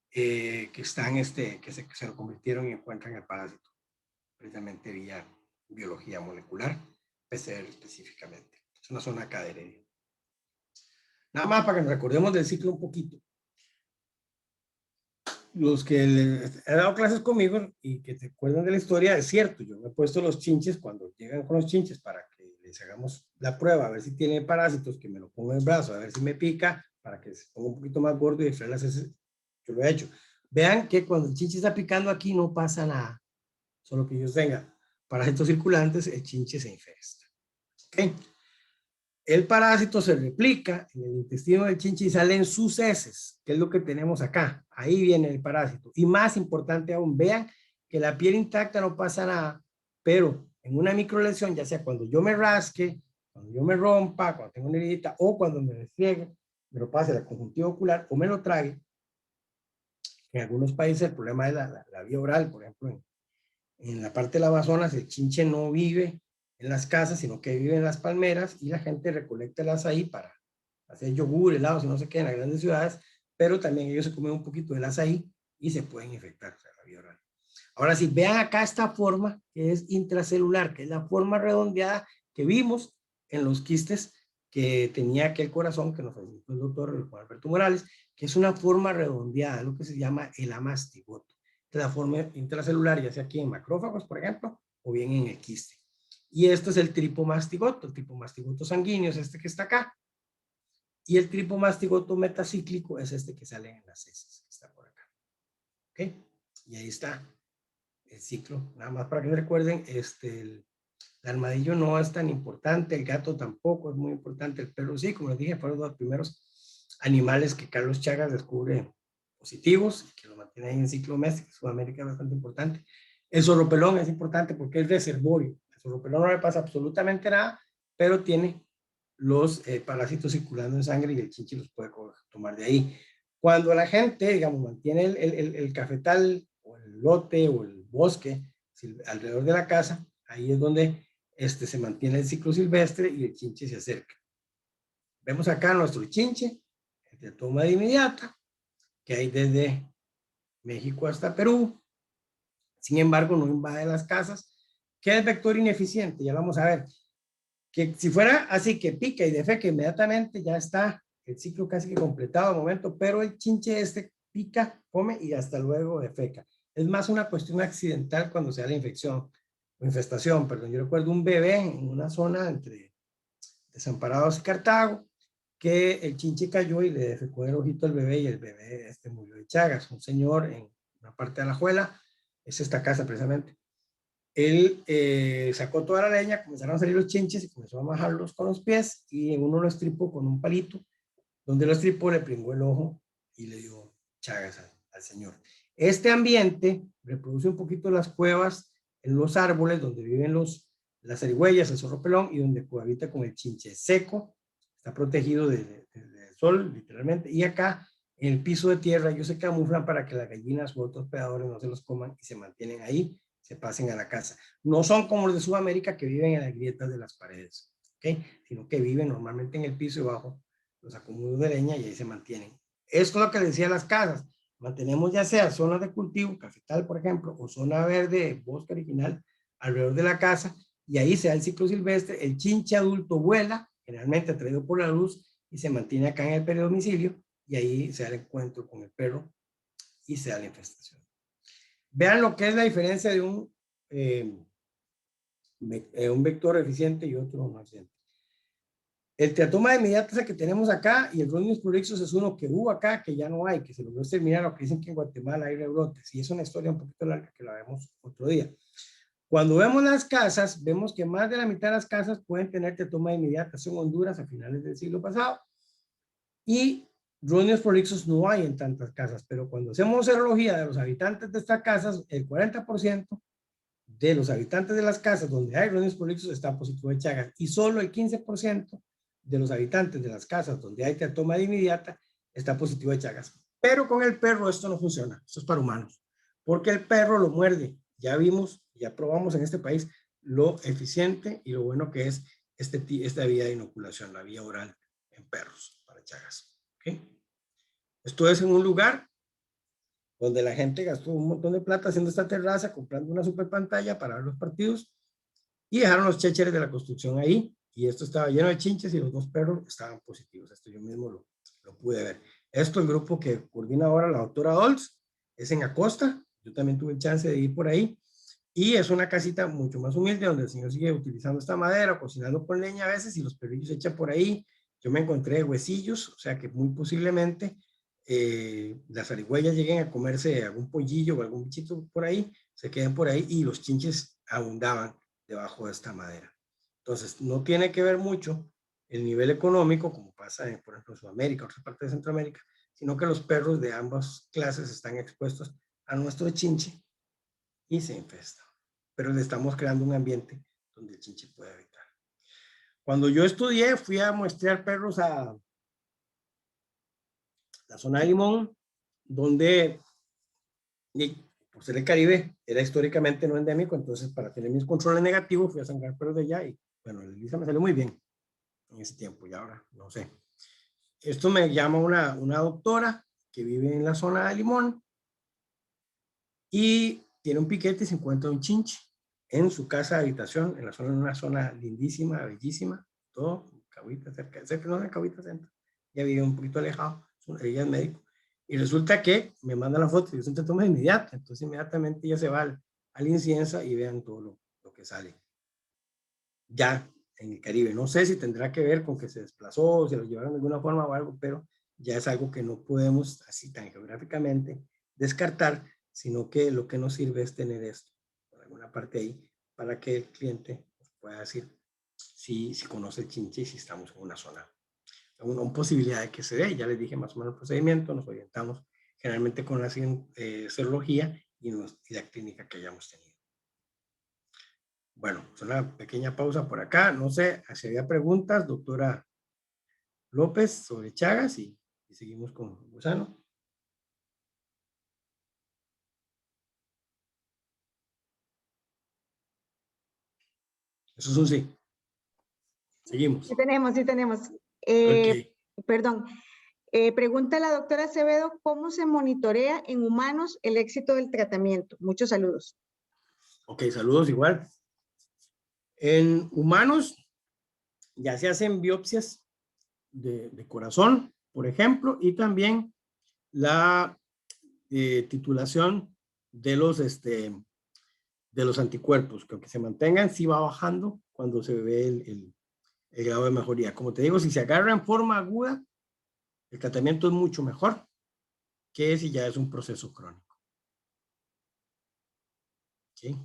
que están, que se lo convirtieron y encuentran el parásito, precisamente vía biología molecular, PCR específicamente. Es una zona acá de Heredia. Nada más para que nos recordemos del ciclo un poquito. Los que he dado clases conmigo y que te acuerdan de la historia, es cierto, yo me he puesto los chinches cuando llegan con los chinches para que les hagamos la prueba, a ver si tiene parásitos, que me lo pongo en el brazo, a ver si me pica, para que se ponga un poquito más gordo y de las heces. Yo lo he hecho. Vean que cuando el chinche está picando aquí no pasa nada, solo que ellos tengan parásitos circulantes, el chinche se infesta. ¿Okay? El parásito se replica en el intestino del chinche y sale en sus heces, que es lo que tenemos acá. Ahí viene el parásito. Y más importante aún, vean que la piel intacta no pasa nada, pero en una microlesión, ya sea cuando yo me rasque, cuando yo me rompa, cuando tengo una heridita, o cuando me despliegue, me lo pase la conjuntiva ocular o me lo trague. En algunos países el problema es la vía oral, por ejemplo, en la parte del Amazonas el chinche no vive en las casas, sino que vive en las palmeras, y la gente recolecta el azaí para hacer yogur, helados y no sé qué en las grandes ciudades, pero también ellos se comen un poquito del azaí y se pueden infectar, o sea, la vía oral. Ahora sí, vean acá esta forma que es intracelular, que es la forma redondeada que vimos en los quistes que tenía aquel corazón que nos presentó el doctor Juan Alberto Morales, que es una forma redondeada, lo que se llama el amastigoto, de la forma intracelular, ya sea aquí en macrófagos, por ejemplo, o bien en el quiste. Y esto es el tripomastigoto. El tripomastigoto sanguíneo es este que está acá, y el tripomastigoto metacíclico es este que sale en las heces, que está por acá. ¿Ok? Y ahí está el ciclo. Nada más para que recuerden, el armadillo no es tan importante, el gato tampoco es muy importante, el perro sí, como les dije, fueron los primeros animales que Carlos Chagas descubre positivos, que lo mantiene ahí en ciclo doméstico. Sudamérica es bastante importante. El zorropelón es importante porque es reservorio. El zorropelón no le pasa absolutamente nada, pero tiene los parásitos circulando en sangre y el chinche los puede tomar de ahí. Cuando la gente, digamos, mantiene el cafetal o el lote o el bosque alrededor de la casa, ahí es donde se mantiene el ciclo silvestre y el chinche se acerca. Vemos acá nuestro chinche, de toma de inmediata, que hay desde México hasta Perú. Sin embargo, no invade las casas, ¿Qué es vector ineficiente? Ya lo vamos a ver. Que si fuera así, que pica y defeca inmediatamente, ya está el ciclo casi que completado de momento, pero el chinche este pica, come y hasta luego defeca. Es más una cuestión accidental cuando se da la infección, o infestación, perdón. Yo recuerdo un bebé en una zona entre Desamparados y Cartago, que el chinche cayó y le defecó el ojito al bebé y el bebé murió de Chagas. Un señor en una parte de Alajuela, es esta casa precisamente, él sacó toda la leña, comenzaron a salir los chinches y comenzó a majarlos con los pies y en uno lo estripó con un palito, donde lo estripó le pringó el ojo y le dio Chagas al señor. Este ambiente reproduce un poquito las cuevas en los árboles donde viven las zarigüeyas, el zorro pelón, y donde cohabita con el chinche seco, está protegido del sol literalmente, y acá en el piso de tierra ellos se camuflan para que las gallinas u otros predadores no se los coman y se mantienen ahí, se pasen a la casa. No son como los de Sudamérica que viven en las grietas de las paredes, ¿okay? Sino que viven normalmente en el piso y bajo los acumulos de leña y ahí se mantienen. Esto es lo que les decía a las casas. Mantenemos ya sea zonas de cultivo, cafetal por ejemplo, o zona verde, bosque original, alrededor de la casa, y ahí se da el ciclo silvestre. El chinche adulto vuela, generalmente atraído por la luz, y se mantiene acá en el peridomicilio, y ahí se da el encuentro con el perro y se da la infestación. Vean lo que es la diferencia de un vector eficiente y otro no eficiente. El teatoma de inmediata es el que tenemos acá y el Rhodius prolixus es uno que hubo acá, que ya no hay, que se logró exterminar, lo que dicen que en Guatemala hay rebrotes. Y es una historia un poquito larga que la vemos otro día. Cuando vemos las casas, vemos que más de la mitad de las casas pueden tener teatoma de inmediata. Son Honduras a finales del siglo pasado. Y Rhodius prolixus no hay en tantas casas, pero cuando hacemos serología de los habitantes de estas casas, el 40% de los habitantes de las casas donde hay Rhodius prolixus está positivo de Chagas y solo el 15% de los habitantes de las casas donde hay teatoma de inmediata está positivo de Chagas. Pero con el perro esto no funciona, esto es para humanos, porque el perro lo muerde. Ya vimos, ya probamos en este país lo eficiente y lo bueno que es esta vía de inoculación, la vía oral en perros para Chagas. ¿Okay? Esto es en un lugar donde la gente gastó un montón de plata haciendo esta terraza, comprando una super pantalla para ver los partidos y dejaron los chécheres de la construcción ahí y esto estaba lleno de chinches y los dos perros estaban positivos. Esto yo mismo lo pude ver. Esto el grupo que coordina ahora la doctora Dolz es en Acosta. Yo también tuve el chance de ir por ahí y es una casita mucho más humilde donde el señor sigue utilizando esta madera, cocinando con leña a veces y los perrillos se echan por ahí. Yo me encontré huesillos, o sea que muy posiblemente las zarigüeyas lleguen a comerse algún pollillo o algún bichito por ahí, se queden por ahí y los chinches abundaban debajo de esta madera. Entonces, no tiene que ver mucho el nivel económico, como pasa en, por ejemplo, en Sudamérica, otras partes de Centroamérica, sino que los perros de ambas clases están expuestos a nuestro chinche y se infestan. Pero le estamos creando un ambiente donde el chinche puede habitar. Cuando yo estudié, fui a muestrear perros a la zona de Limón, donde por ser el Caribe era históricamente no endémico, entonces para tener mis controles negativos fui a sangrar perros de allá y bueno, el Elisa me salió muy bien en ese tiempo y ahora no sé. Esto me llama una doctora que vive en la zona de Limón y tiene un piquete y se encuentra un chinche en su casa de habitación, en una zona lindísima, bellísima, todo, Cahuita, cerca no de Cahuita Centro, ya vive un poquito alejado, ella es médico. Y resulta que me manda la foto y es un toma inmediato. Entonces inmediatamente ella se va al incienso y vean todo lo que sale. Ya en el Caribe. No sé si tendrá que ver con que se desplazó, se lo llevaron de alguna forma o algo, pero ya es algo que no podemos así tan geográficamente descartar, sino que lo que nos sirve es tener esto por alguna parte ahí para que el cliente pueda decir si conoce el chinche y si estamos en una zona. Una posibilidad de que se dé, ya les dije más o menos el procedimiento, nos orientamos generalmente con la serología y la clínica que hayamos tenido. Bueno, es una pequeña pausa por acá, no sé si había preguntas, doctora López, sobre Chagas y seguimos con Gusano. Eso es un sí. Seguimos. Sí tenemos, sí tenemos. Okay. Perdón. Pregunta la doctora Acevedo, ¿cómo se monitorea en humanos el éxito del tratamiento? Muchos saludos. Ok, saludos igual. En humanos ya se hacen biopsias de corazón, por ejemplo, y también la titulación de los anticuerpos, que aunque se mantengan, sí va bajando cuando se ve el grado de mejoría. Como te digo, si se agarra en forma aguda, el tratamiento es mucho mejor que si ya es un proceso crónico. ¿Sí?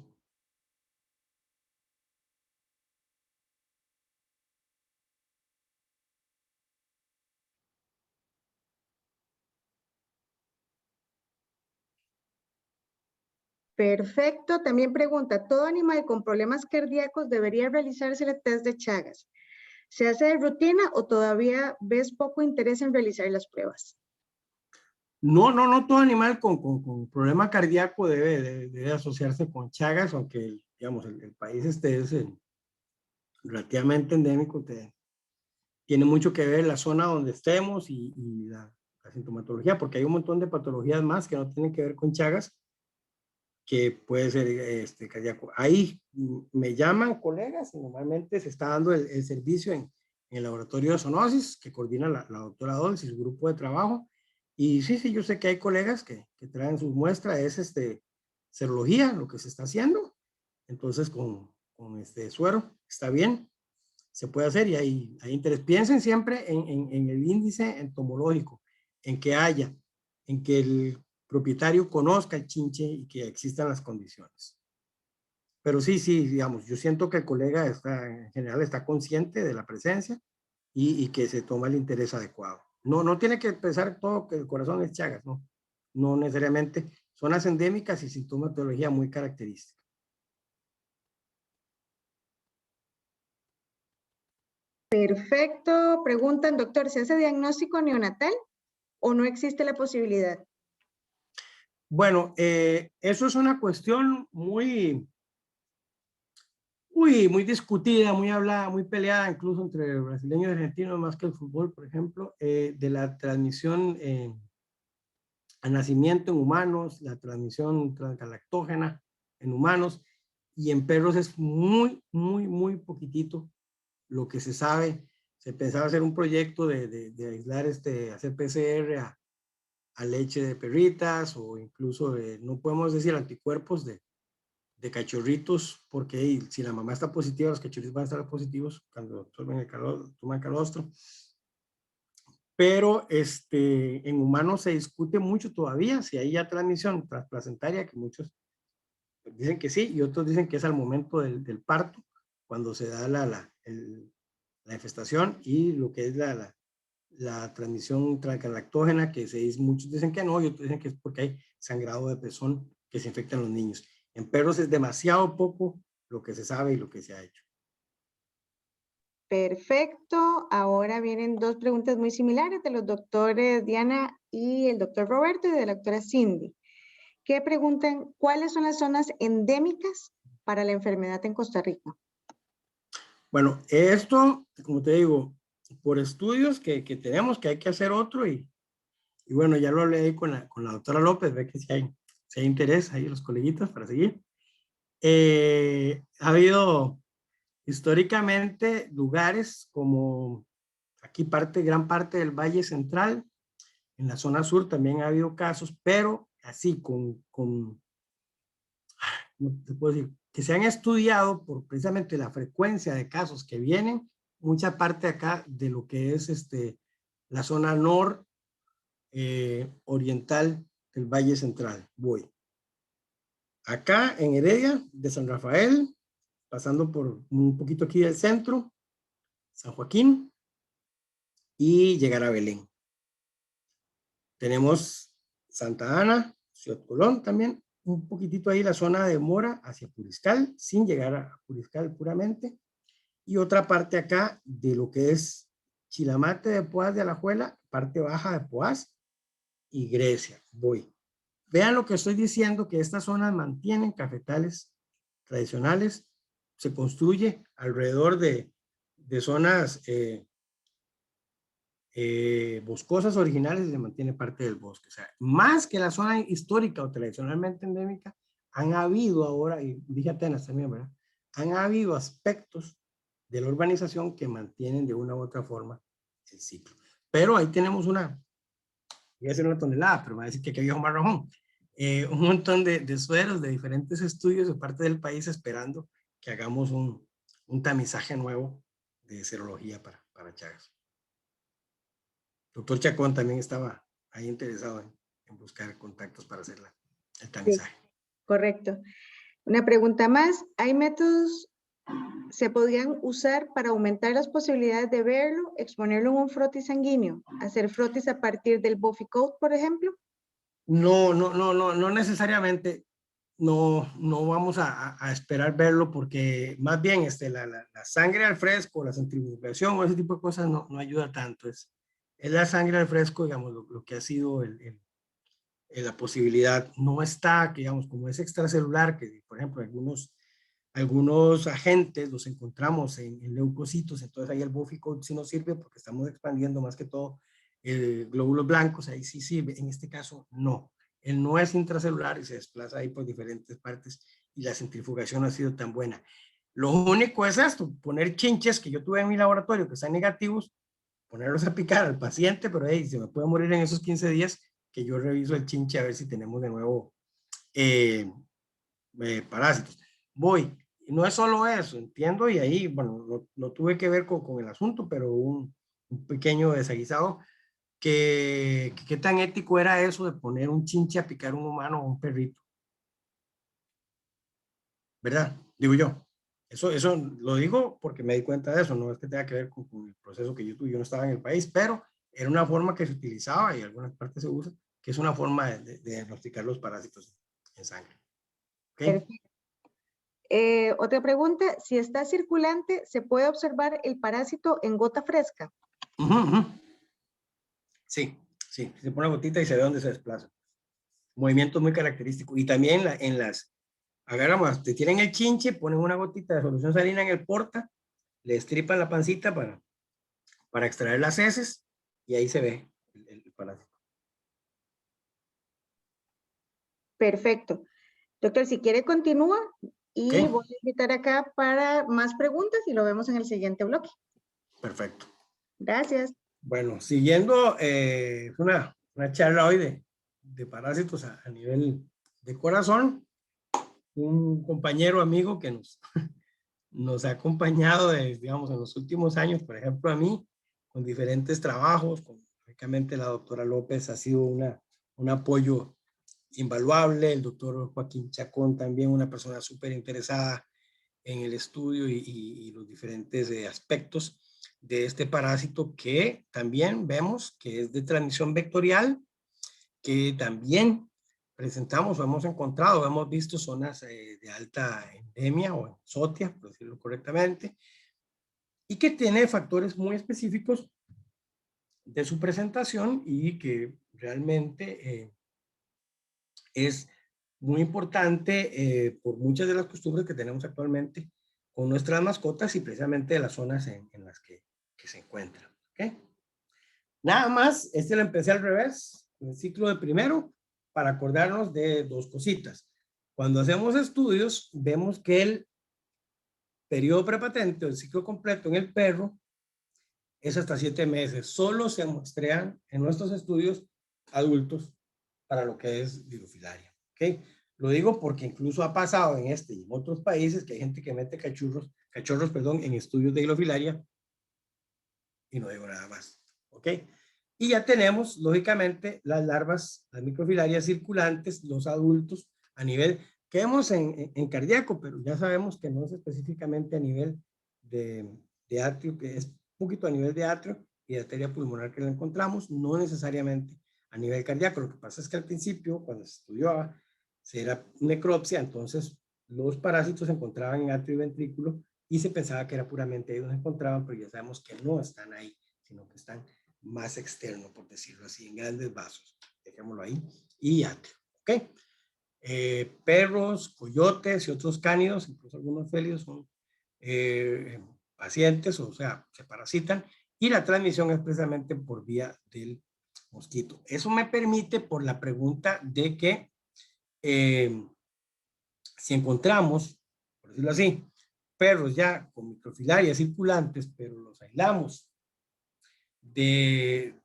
Perfecto. También pregunta, ¿todo animal con problemas cardíacos debería realizarse el test de Chagas? ¿Se hace de rutina o todavía ves poco interés en realizar las pruebas? No todo animal con problema cardíaco debe asociarse con Chagas, aunque, digamos, el país es relativamente endémico, tiene mucho que ver la zona donde estemos y la sintomatología, porque hay un montón de patologías más que no tienen que ver con Chagas, que puede ser cardíaco. Ahí me llaman colegas y normalmente se está dando el servicio en el laboratorio de zoonosis que coordina la doctora Dolce y su grupo de trabajo. Y sí, yo sé que hay colegas que traen sus muestras, es serología, lo que se está haciendo. Entonces con suero está bien, se puede hacer y hay interés. Piensen siempre en el índice entomológico, en que el propietario conozca el chinche y que existan las condiciones. Pero sí, digamos, yo siento que el colega en general está consciente de la presencia y que se toma el interés adecuado. No tiene que pensar todo que el corazón es Chagas, no necesariamente. Zonas endémicas y sintomatología muy característica. Perfecto. Preguntan, doctor, ¿se hace diagnóstico neonatal o no existe la posibilidad? Bueno, eso es una cuestión muy discutida, muy hablada, muy peleada, incluso entre brasileños y argentinos, más que el fútbol, por ejemplo, de la transmisión a nacimiento en humanos, la transmisión transgalactógena en humanos, y en perros es muy poquitito lo que se sabe. Se pensaba hacer un proyecto de aislar, hacer PCR a leche de perritas, o incluso no podemos decir anticuerpos de cachorritos, porque si la mamá está positiva, los cachorritos van a estar positivos cuando toman calostro. Pero en humanos se discute mucho todavía si hay ya transmisión transplacentaria, que muchos dicen que sí y otros dicen que es al momento del parto, cuando se da la infestación, y lo que es la transmisión transgalactógena, que muchos dicen que no y otros dicen que es porque hay sangrado de pezón que se infectan los niños. En perros es demasiado poco lo que se sabe y lo que se ha hecho. Perfecto. Ahora vienen dos preguntas muy similares de los doctores Diana y el doctor Roberto y de la doctora Cindy, que preguntan cuáles son las zonas endémicas para la enfermedad en Costa Rica. Bueno, esto, como te digo, por estudios que tenemos, que hay que hacer otro, y bueno, ya lo hablé con la doctora López, ve que si hay interés ahí los coleguitas para seguir. Ha habido históricamente lugares como aquí gran parte del Valle Central, en la zona sur también ha habido casos, pero así ¿cómo te puedo decir? Que se han estudiado por precisamente la frecuencia de casos que vienen, mucha parte acá de lo que es la zona oriental del Valle Central. Voy. Acá en Heredia, de San Rafael, pasando por un poquito aquí del centro, San Joaquín, y llegar a Belén. Tenemos Santa Ana, Ciudad Colón también, un poquitito ahí la zona de Mora hacia Puriscal, sin llegar a Puriscal puramente, y otra parte acá de lo que es Chilamate de Poás de Alajuela, parte baja de Poás y Grecia. Voy. Vean lo que estoy diciendo, que estas zonas mantienen cafetales tradicionales, se construye alrededor de zonas boscosas originales y se mantiene parte del bosque. O sea, más que la zona histórica o tradicionalmente endémica, han habido ahora, y dije Atenas también, ¿verdad? han habido aspectos de la urbanización que mantienen de una u otra forma el ciclo. Pero ahí tenemos una, voy a hacer una tonelada, pero me va a decir que viejo marrón. Un montón de sueros de diferentes estudios de parte del país esperando que hagamos un tamizaje nuevo de serología para Chagas. Doctor Chacón también estaba ahí interesado en buscar contactos para hacer el tamizaje. Sí, correcto. Una pregunta más. ¿Hay métodos se podrían usar para aumentar las posibilidades de verlo, exponerlo en un frotis sanguíneo? ¿Hacer frotis a partir del Buffy Code, por ejemplo? No necesariamente. No vamos a esperar verlo porque más bien la sangre al fresco, la centrifugación o ese tipo de cosas no ayuda tanto. Es la sangre al fresco, digamos, lo que ha sido la posibilidad. No está, digamos, como es extracelular, que por ejemplo algunos agentes los encontramos en leucocitos, entonces ahí el Buffy Code sí nos sirve porque estamos expandiendo más que todo glóbulos blancos, ahí sí sirve. En este caso no. Él no es intracelular y se desplaza ahí por diferentes partes y la centrifugación no ha sido tan buena. Lo único es esto, poner chinches que yo tuve en mi laboratorio que están negativos, ponerlos a picar al paciente, pero hey, se me puede morir en esos 15 días que yo reviso el chinche a ver si tenemos de nuevo parásitos. No es solo eso, entiendo, y ahí, bueno, no tuve que ver con el asunto, pero un pequeño desaguisado. ¿Qué tan ético era eso de poner un chinche a picar un humano o un perrito? ¿Verdad? Digo yo. Eso lo digo porque me di cuenta de eso, no es que tenga que ver con el proceso que yo tuve, yo no estaba en el país, pero era una forma que se utilizaba y en algunas partes se usa, que es una forma de diagnosticar los parásitos en sangre. ¿Okay? Perfecto. Otra pregunta, si está circulante, ¿se puede observar el parásito en gota fresca? Sí, se pone gotita y se ve dónde se desplaza. Movimiento muy característico. Y también agarramos, te tienen el chinche, ponen una gotita de solución salina en el porta, le estripan la pancita para extraer las heces y ahí se ve el parásito. Perfecto. Doctor, si quiere continúa y ¿Okay? voy a invitar acá para más preguntas y lo vemos en el siguiente bloque. Perfecto. Gracias. Bueno, siguiendo una charla hoy de parásitos a nivel de corazón, un compañero amigo que nos ha acompañado digamos, en los últimos años, por ejemplo, a mí, con diferentes trabajos, lógicamente la doctora López ha sido un apoyo invaluable, el doctor Joaquín Chacón también una persona súper interesada en el estudio y los diferentes aspectos de este parásito que también vemos que es de transmisión vectorial, que también presentamos o hemos encontrado, hemos visto zonas de alta endemia o exotia, por decirlo correctamente, y que tiene factores muy específicos de su presentación y que realmente es muy importante por muchas de las costumbres que tenemos actualmente con nuestras mascotas y precisamente de las zonas en las que se encuentran. ¿Okay? Nada más, lo empecé al revés, en el ciclo de primero, para acordarnos de dos cositas. Cuando hacemos estudios, vemos que el periodo prepatente o el ciclo completo en el perro es hasta 7 meses. Solo se muestrean en nuestros estudios adultos para lo que es Dirofilaria. ¿Okay? Lo digo porque incluso ha pasado en y en otros países que hay gente que mete cachorros, en estudios de Dirofilaria y no digo nada más. ¿Ok? Y ya tenemos, lógicamente, las larvas, las microfilarias circulantes, los adultos a nivel, que vemos en cardíaco, pero ya sabemos que no es específicamente a nivel de atrio, que es un poquito a nivel de atrio y de arteria pulmonar que la encontramos, no necesariamente a nivel cardíaco. Lo que pasa es que al principio, cuando se estudiaba, se era necropsia, entonces los parásitos se encontraban en atrio y ventrículo y se pensaba que era puramente ahí donde se encontraban, pero ya sabemos que no están ahí, sino que están más externo, por decirlo así, en grandes vasos, dejémoslo ahí, y atrio. ¿Ok? Perros, coyotes y otros cánidos, incluso algunos félidos son pacientes, o sea, se parasitan, y la transmisión es precisamente por vía del mosquito. Eso me permite por la pregunta de que si encontramos, por decirlo así, perros ya con microfilarias circulantes, pero los aislamos del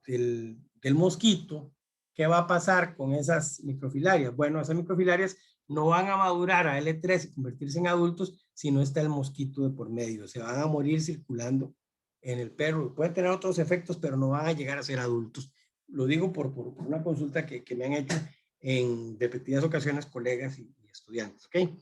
mosquito, ¿qué va a pasar con esas microfilarias? Bueno, esas microfilarias no van a madurar a L3 y convertirse en adultos si no está el mosquito de por medio. Se van a morir circulando en el perro. Pueden tener otros efectos, pero no van a llegar a ser adultos. Lo digo por una consulta que me han hecho en repetidas ocasiones colegas y estudiantes. ¿Okay?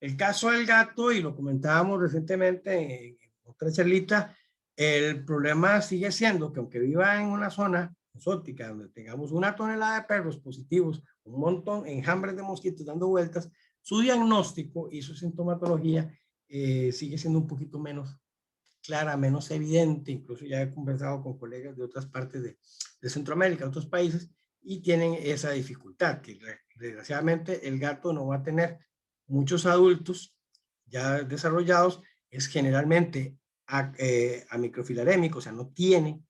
El caso del gato, y lo comentábamos recientemente en otra charlita, el problema sigue siendo que aunque viva en una zona exótica donde tengamos 1 tonelada de perros positivos, un montón, enjambres de mosquitos dando vueltas, su diagnóstico y su sintomatología sigue siendo un poquito menos clara, menos evidente. Incluso ya he conversado con colegas de otras partes de Centroamérica, de otros países, y tienen esa dificultad, que desgraciadamente el gato no va a tener muchos adultos ya desarrollados, es generalmente amicrofilarémico, o sea, no tiene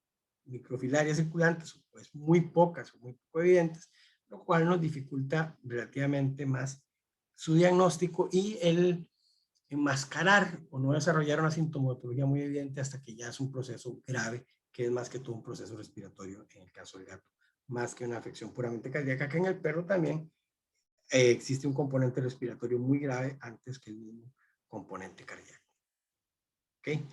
microfilarias circulantes, pues muy pocas o muy poco evidentes, lo cual nos dificulta relativamente más su diagnóstico y el enmascarar o no desarrollar una sintomatología muy evidente hasta que ya es un proceso grave, que es más que todo un proceso respiratorio en el caso del gato, más que una afección puramente cardíaca, que en el perro también existe un componente respiratorio muy grave antes que el mismo componente cardíaco. ¿Okay?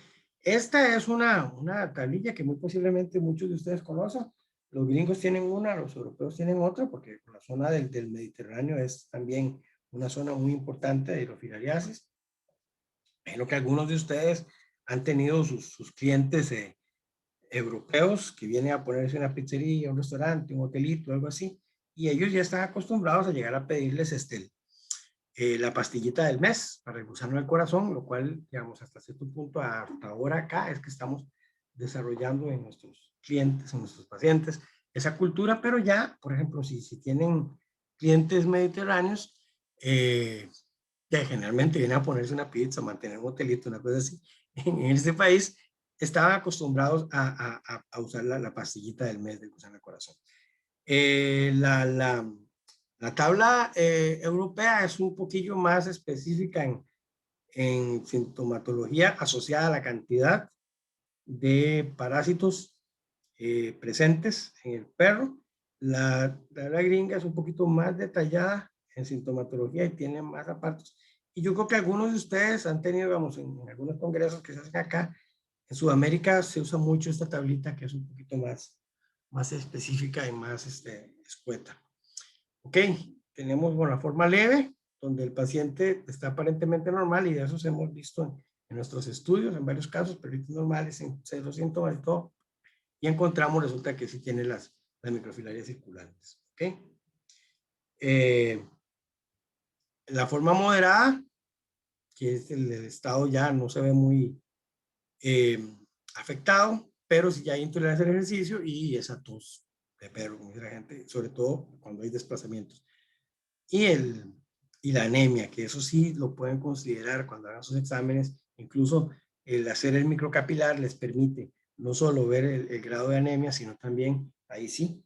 Esta es una tablilla que muy posiblemente muchos de ustedes conocen. Los gringos tienen una, los europeos tienen otra, porque la zona del Mediterráneo es también una zona muy importante de hidrofilariasis. Imagino que algunos de ustedes han tenido sus clientes europeos que vienen a ponerse una pizzería, un restaurante, un hotelito, algo así, y ellos ya están acostumbrados a llegar a pedirles la pastillita del mes para el gusano del corazón, lo cual, digamos, hasta cierto punto, hasta ahora acá, es que estamos desarrollando en nuestros clientes, en nuestros pacientes, esa cultura, pero ya, por ejemplo, si tienen clientes mediterráneos, que generalmente vienen a ponerse una pizza, mantener un hotelito, una cosa así, en este país estaban acostumbrados a usar la pastillita del mes del gusano del corazón. La tabla europea es un poquillo más específica en sintomatología asociada a la cantidad de parásitos presentes en el perro. La tabla gringa es un poquito más detallada en sintomatología y tiene más apartes. Y yo creo que algunos de ustedes han tenido, digamos, en algunos congresos que se hacen acá, en Sudamérica se usa mucho esta tablita que es un poquito más específica y más escueta. Ok, tenemos una forma leve, donde el paciente está aparentemente normal y de eso hemos visto en nuestros estudios, en varios casos, perritos normales, en cero síntomas y todo, y encontramos, resulta que sí tiene las microfilarias circulantes. Ok. La forma moderada, que es el estado ya no se ve muy afectado, pero si ya hay intolerancia al ejercicio y esa tos de perro, como dice la gente, sobre todo cuando hay desplazamientos. Y la anemia, que eso sí lo pueden considerar cuando hagan sus exámenes. Incluso el hacer el microcapilar les permite no solo ver el grado de anemia, sino también, ahí sí,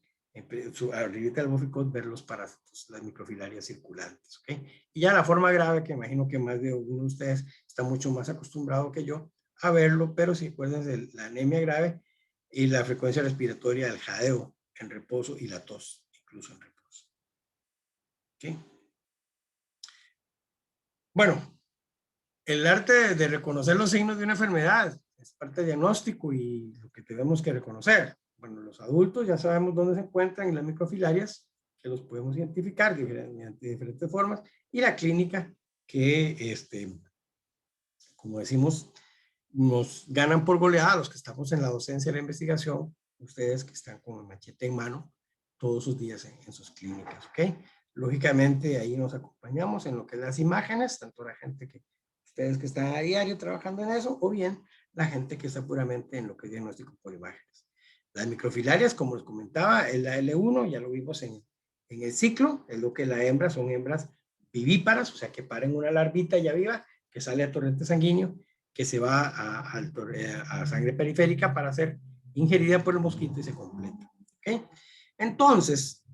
arriba del bofficot, ver los parásitos, las microfilarias circulantes. ¿Okay? Y ya la forma grave, que imagino que más de uno de ustedes está mucho más acostumbrado que yo a verlo, pero sí, acuérdense, la anemia grave y la frecuencia respiratoria, el jadeo en reposo y la tos, incluso en reposo. ¿Okay? Bueno, el arte de reconocer los signos de una enfermedad es parte del diagnóstico y lo que tenemos que reconocer. Bueno, los adultos ya sabemos dónde se encuentran en las microfilarias, que los podemos identificar mediante diferentes formas, y la clínica que, como decimos, nos ganan por goleada los que estamos en la docencia de la investigación, ustedes que están con el machete en mano todos sus días en sus clínicas, ¿ok? Lógicamente ahí nos acompañamos en lo que es las imágenes, tanto la gente que ustedes que están a diario trabajando en eso, o bien la gente que está puramente en lo que es diagnóstico por imágenes. Las microfilarias, como les comentaba, es la L1, ya lo vimos en el ciclo, es lo que la hembra, son hembras vivíparas, o sea que paren una larvita ya viva, que sale a torrente sanguíneo, que se va a sangre periférica para ser ingerida por el mosquito y se completa. ¿Okay? Entonces,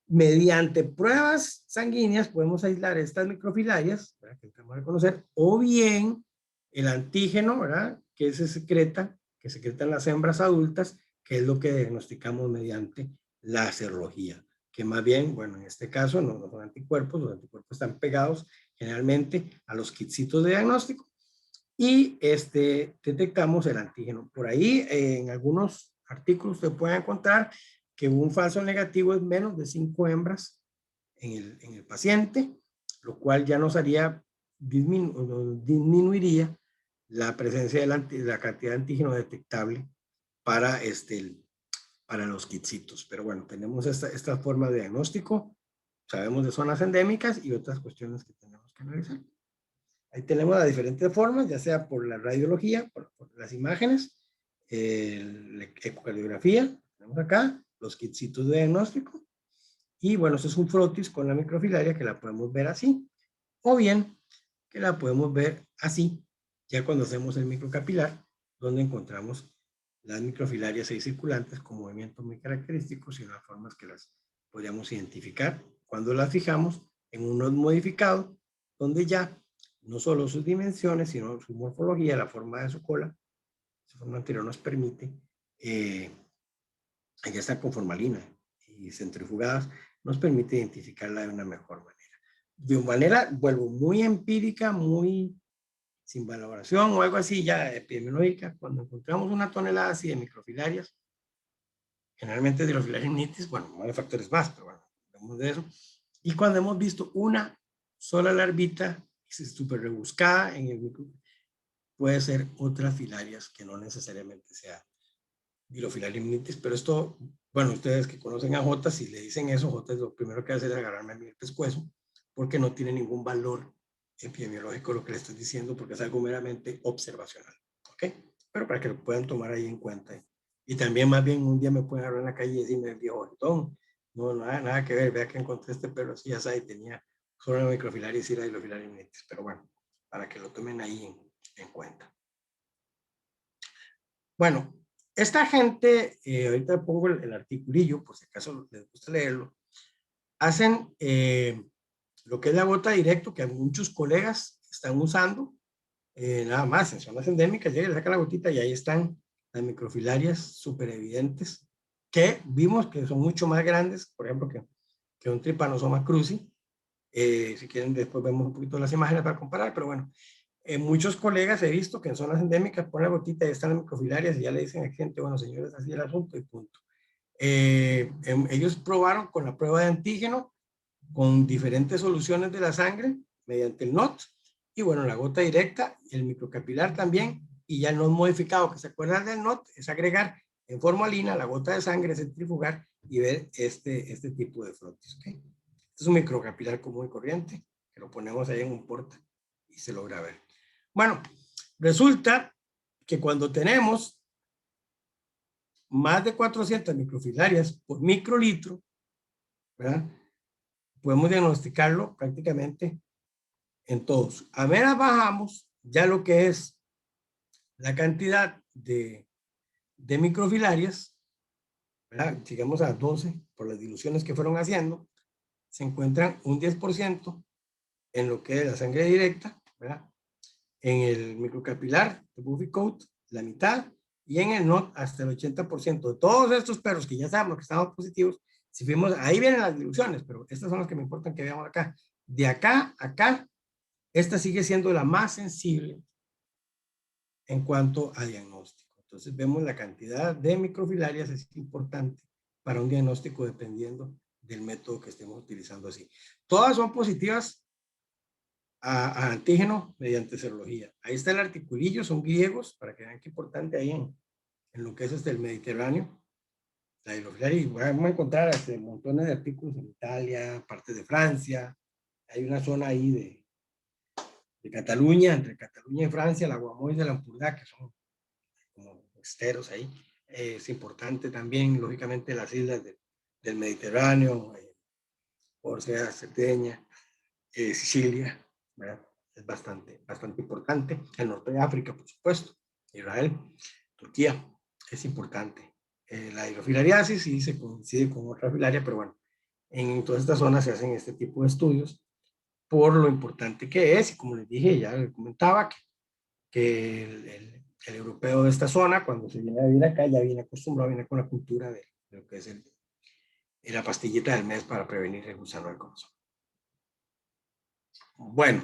mediante pruebas sanguíneas podemos aislar estas microfilarias, para que podamos reconocer, o bien el antígeno, ¿verdad? Que secretan las hembras adultas, que es lo que diagnosticamos mediante la serología, que más bien, bueno, en este caso no son anticuerpos, los anticuerpos están pegados generalmente a los kitsitos de diagnóstico y detectamos el antígeno. Por ahí, en algunos artículos usted puede encontrar que un falso negativo es menos de 5 hembras en el paciente, lo cual ya nos haría, disminuiría la presencia de la cantidad de antígeno detectable para, para los kitsitos. Pero bueno, tenemos esta forma de diagnóstico, sabemos de zonas endémicas y otras cuestiones que tenemos que analizar. Ahí tenemos las diferentes formas, ya sea por la radiología, por las imágenes, la ecocardiografía, tenemos acá los kitsitos de diagnóstico, y bueno, esto es un frotis con la microfilaria que la podemos ver así, o bien que la podemos ver así, ya cuando hacemos el microcapilar, donde encontramos las microfilarias ahí circulantes con movimientos muy característicos y unas formas que las podríamos identificar cuando las fijamos en un node modificado, donde ya no solo sus dimensiones, sino su morfología, la forma de su cola, su forma anterior nos permite, ya está con formalina y centrifugadas, nos permite identificarla de una mejor manera. De una manera, vuelvo, muy empírica, muy sin valoración o algo así ya epidemiológica, cuando encontramos una tonelada así de microfilarias, generalmente de los filarianitis, bueno, no hay factores más, pero bueno, hablamos de eso, y cuando hemos visto una sola larvita súper rebuscada en el micro, puede ser otras filarias que no necesariamente sea Dilofilarianitis, pero esto, bueno, ustedes que conocen a Jota, si le dicen eso, Jota es lo primero que hace es agarrarme a mí el pescuezo, porque no tiene ningún valor epidemiológico lo que le estoy diciendo, porque es algo meramente observacional, ¿ok? Pero para que lo puedan tomar ahí en cuenta. Y también más bien un día me pueden agarrar en la calle y decirme, viejo jetón, no, nada que ver, vea que encontré este perro así, ya sabe, tenía solo una microfilarias y la dilofilarianitis, pero bueno, para que lo tomen ahí en cuenta. Bueno, esta gente, ahorita pongo el articulillo, por si acaso les gusta leerlo, hacen lo que es la gota directo, que muchos colegas están usando, nada más en zonas endémicas, llega, le saca la gotita y ahí están las microfilarias súper evidentes, que vimos que son mucho más grandes, por ejemplo, que un Trypanosoma cruzi. Si quieren, después vemos un poquito las imágenes para comparar, pero bueno, muchos colegas he visto que en zonas endémicas ponen la gotita y están las microfilarias y ya le dicen a gente, bueno, señores, así el asunto y punto. Ellos probaron con la prueba de antígeno, con diferentes soluciones de la sangre, mediante el NOT, y bueno, la gota directa, el microcapilar también, y ya el NOT modificado, que se acuerdan del NOT, es agregar en formalina la gota de sangre, centrifugar y ver este tipo de frotis. ¿Okay? Este es un microcapilar común y corriente, que lo ponemos ahí en un porta y se logra ver. Bueno, resulta que cuando tenemos más de 400 microfilarias por microlitro, ¿verdad? Podemos diagnosticarlo prácticamente en todos. A menos bajamos ya lo que es la cantidad de microfilarias, ¿verdad? Llegamos a 12 por las diluciones que fueron haciendo, se encuentran un 10% en lo que es la sangre directa, ¿verdad? En el microcapilar de Buffy Coat, la mitad, y en el NOT hasta el 80%. De todos estos perros que ya sabemos que estamos positivos, si fuimos, ahí vienen las diluciones, pero estas son las que me importan que veamos acá. De acá a acá, esta sigue siendo la más sensible en cuanto a diagnóstico. Entonces vemos la cantidad de microfilarias es importante para un diagnóstico dependiendo del método que estemos utilizando así. Todas son positivas a antígeno mediante serología. Ahí está el articulillo, son griegos, para que vean qué importante ahí en lo que es el Mediterráneo. La hidrofilaria, y vamos a encontrar montones de artículos en Italia, parte de Francia. Hay una zona ahí de Cataluña, entre Cataluña y Francia, la Guamois de la Ampurdá, que son como esteros ahí. Es importante también, lógicamente, las islas del Mediterráneo, Córcega, Cerdeña, Sicilia, ¿verdad? Es bastante importante. El norte de África, por supuesto, Israel, Turquía, es importante. La hidrofilariasis sí se coincide con otra filaria, pero bueno, en todas estas zonas se hacen este tipo de estudios por lo importante que es, y como les dije, ya les comentaba, que que el europeo de esta zona, cuando se viene a vivir acá, ya viene acostumbrado, viene con la cultura de lo que es la pastillita del mes para prevenir el gusano del corazón. Bueno,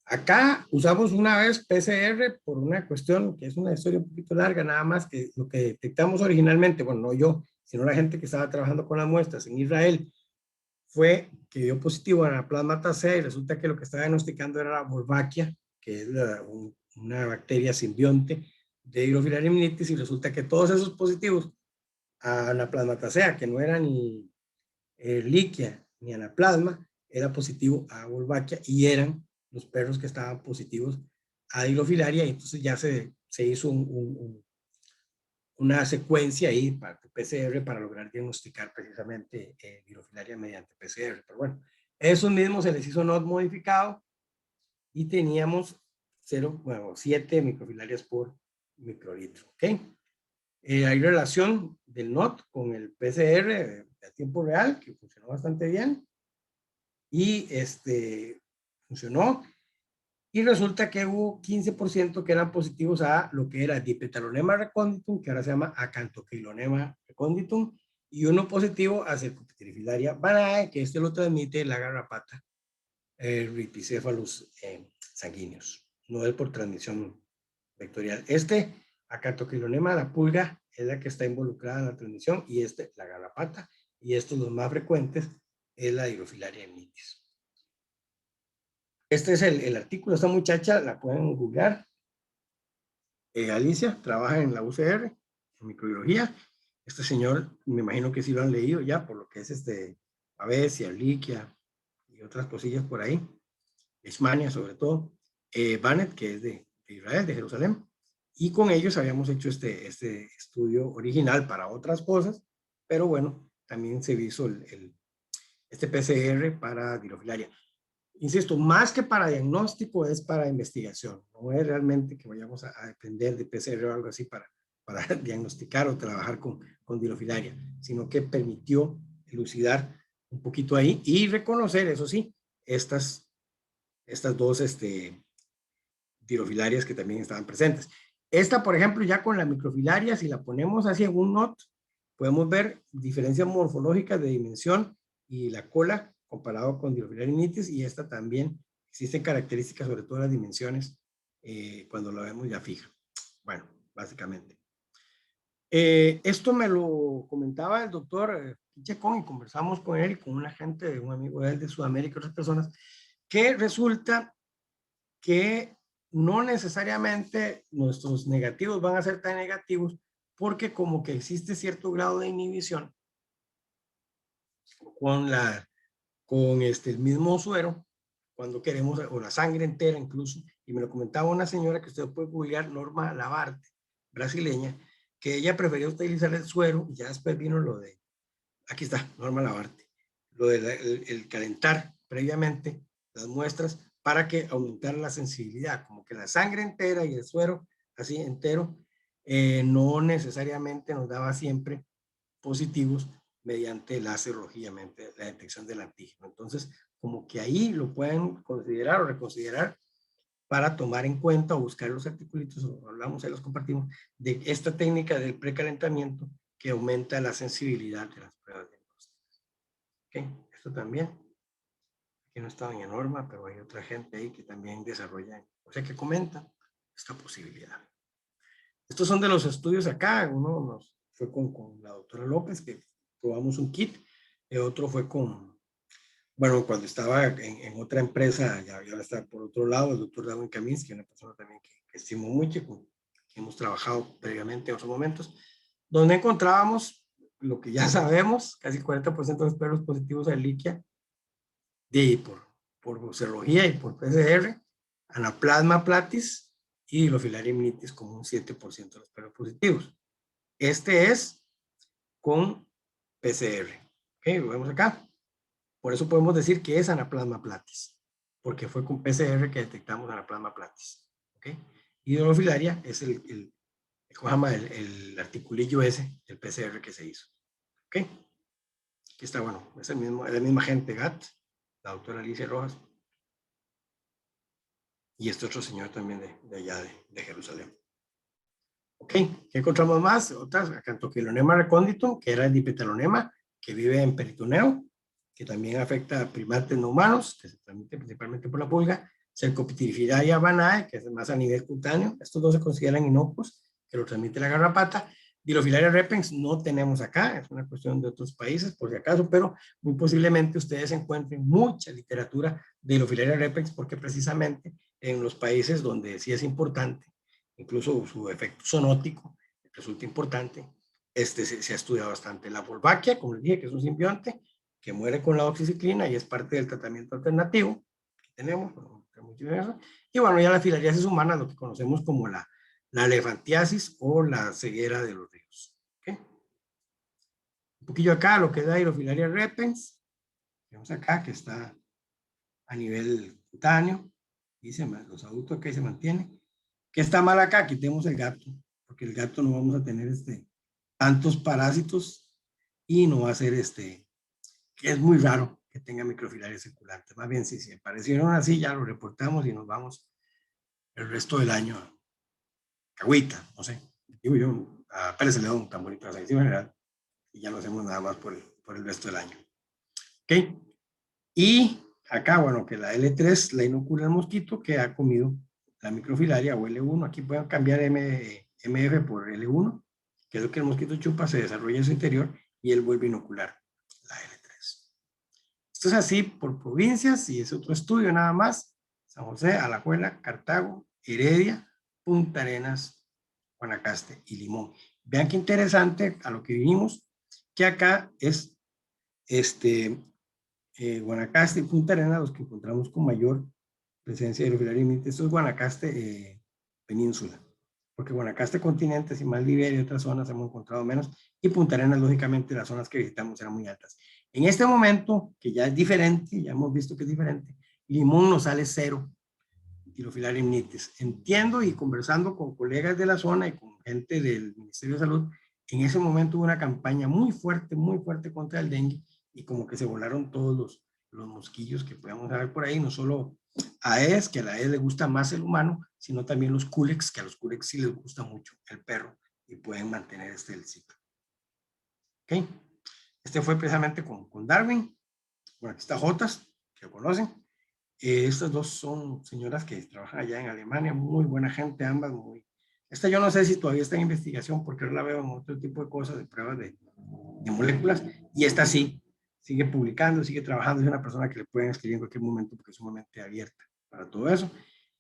acá usamos una vez PCR por una cuestión que es una historia un poquito larga, nada más que lo que detectamos originalmente, bueno, no yo, sino la gente que estaba trabajando con las muestras en Israel, fue que dio positivo a Anaplasma tarsea y resulta que lo que estaba diagnosticando era la Wolbachia, que es una bacteria simbionte de Hydrophila amnitis, y resulta que todos esos positivos a Anaplasma tarsea, que no era ni Ehrlichia ni Anaplasma, era positivo a Wolbachia y eran los perros que estaban positivos a Dilofilaria, y entonces ya se hizo una secuencia ahí para PCR para lograr diagnosticar precisamente Dilofilaria mediante PCR. Pero bueno, esos mismos se les hizo NOT modificado y teníamos 7 microfilarias por microlitro. ¿Ok? Hay relación del NOT con el PCR a tiempo real, que funcionó bastante bien. Y funcionó. Y resulta que hubo 15% que eran positivos a lo que era Dipetalonema recónditum, que ahora se llama Acantoquilonema recónditum, y uno positivo a Cercopiterifilaria vanae, que lo transmite la garrapata Rhipicephalus sanguíneos. No es por transmisión vectorial. Acantoquilonema, la pulga, es la que está involucrada en la transmisión, y la garrapata, y estos los más frecuentes, es la Hydrofilaria amnitis. Este es el artículo. Esta muchacha la pueden googlear. Alicia trabaja en la UCR, en microbiología. Este señor, me imagino que sí lo han leído ya, por lo que es Babesia, Ehrlichia y otras cosillas por ahí. Leishmania, sobre todo. Bannett, que es de Israel, de Jerusalén. Y con ellos habíamos hecho este estudio original para otras cosas, pero bueno, también se hizo este PCR para Dilofilaria. Insisto, más que para diagnóstico, es para investigación. No es realmente que vayamos a depender de PCR o algo así para diagnosticar o trabajar con Dilofilaria, sino que permitió elucidar un poquito ahí y reconocer, eso sí, estas dos Dilofilarias que también estaban presentes. Esta, por ejemplo, ya con la microfilaria, si la ponemos así en un NOT, podemos ver diferencias morfológicas de dimensión y la cola comparado con Dilofilaria amnitis, y esta también existen características, sobre todo las dimensiones, cuando la vemos ya fija. Bueno, básicamente. Esto me lo comentaba el doctor Chacón, y conversamos con él y con una gente, un amigo de él de Sudamérica, otras personas, que resulta que no necesariamente nuestros negativos van a ser tan negativos, porque como que existe cierto grado de inhibición con el mismo suero, cuando queremos, o la sangre entera incluso, y me lo comentaba una señora que usted puede googlear, Norma Labarte, brasileña, que ella prefería utilizar el suero, y ya después vino aquí está, Norma Labarte, lo de el calentar previamente las muestras para que aumentara la sensibilidad, como que la sangre entera y el suero así entero no necesariamente nos daba siempre positivos mediante la serología, mediante la detección del antígeno. Entonces, como que ahí lo pueden considerar o reconsiderar para tomar en cuenta o buscar los articulitos, o hablamos y los compartimos, de esta técnica del precalentamiento que aumenta la sensibilidad de las pruebas diagnósticas. Ok, esto también, aquí no estaba en Norma, pero hay otra gente ahí que también desarrolla, o sea, que comenta esta posibilidad. Estos son de los estudios acá. Uno fue con la doctora López, que probamos un kit. El otro fue bueno, cuando estaba en otra empresa, ya está por otro lado, el doctor Darwin Kaminsky, una persona también que estimo mucho, que hemos trabajado previamente en otros momentos, donde encontrábamos lo que ya sabemos, casi 40% de los perros positivos a Ehrlichia, por serología y por PCR, Anaplasma platis y Dilofilaria amnitis como un 7% de los perros positivos. Este es con PCR. Ok, lo vemos acá. Por eso podemos decir que es Anaplasma platis, porque fue con PCR que detectamos Anaplasma platis. ¿Ok? Y Dilofilaria es el articulillo ese, el PCR que se hizo. ¿Ok? Aquí está, bueno, es la misma gente GAT, la doctora Alicia Rojas. y este otro señor también de allá de Jerusalén. Ok, ¿qué encontramos más? Otras, Acanthoquilonema recóndito, que era el dipetalonema, que vive en peritoneo, que también afecta a primates no humanos, que se transmite principalmente por la pulga. Cercopitrifidaria vanae, que es más a nivel cutáneo. Estos dos se consideran inocuos, que lo transmite la garrapata. Dilofilaria repens no tenemos acá, es una cuestión de otros países, por si acaso, pero muy posiblemente ustedes encuentren mucha literatura de Dilofilaria repens, porque precisamente en los países donde sí es importante, incluso su efecto zoonótico resulta importante, se ha estudiado bastante. La Wolbachia, como les dije, que es un simbionte que muere con la oxiciclina y es parte del tratamiento alternativo que tenemos, y bueno, ya la filariasis humana, lo que conocemos como la elefantiasis o la ceguera de los ríos. ¿Okay? Un poquillo acá, lo que es la Dilofilaria repens, vemos acá que está a nivel cutáneo, dice, los adultos que se mantiene. ¿Qué está mal acá? Quitemos el gato, porque el gato no vamos a tener tantos parásitos y no va a ser que es muy raro que tenga microfilaria circulante. Más bien, si aparecieron así, ya lo reportamos y nos vamos el resto del año a Cahuita, no sé, digo yo, a Pérez León, tan bonito la selección general, y ya no hacemos nada más por el resto del año. ¿Ok? Y acá, bueno, que la L3 la inocula el mosquito que ha comido la microfilaria o L1. Aquí pueden cambiar MF por L1, que es lo que el mosquito chupa, se desarrolla en su interior y él vuelve a inocular la L3. Esto es así por provincias y es otro estudio nada más. San José, Alajuela, Cartago, Heredia, Punta Arenas, Guanacaste y Limón. Vean qué interesante a lo que vivimos, que acá es Guanacaste y Punta Arenas los que encontramos con mayor presencia de Dilofilaria imminente. Esto es Guanacaste península, porque Guanacaste continente, y más Liberia y otras zonas hemos encontrado menos, y Punta Arenas, lógicamente, las zonas que visitamos eran muy altas. En este momento, que ya es diferente, ya hemos visto que es diferente, Limón nos sale 0 Dilofilaria imnitis. Entiendo y conversando con colegas de la zona y con gente del Ministerio de Salud, en ese momento hubo una campaña muy fuerte contra el dengue y como que se volaron todos los mosquillos que podemos ver por ahí, no solo Aedes, que a la Aedes le gusta más el humano, sino también los culex, que a los culex sí les gusta mucho el perro y pueden mantener el ciclo. ¿Ok? Fue precisamente con Darwin. Bueno, aquí está Jotas, que lo conocen. Estas dos son señoras que trabajan allá en Alemania, muy buena gente, ambas muy... Esta yo no sé si todavía está en investigación porque ahora la veo en otro tipo de cosas, de pruebas de moléculas, y esta sí, sigue publicando, sigue trabajando, es una persona que le pueden escribir en cualquier momento porque es sumamente abierta para todo eso.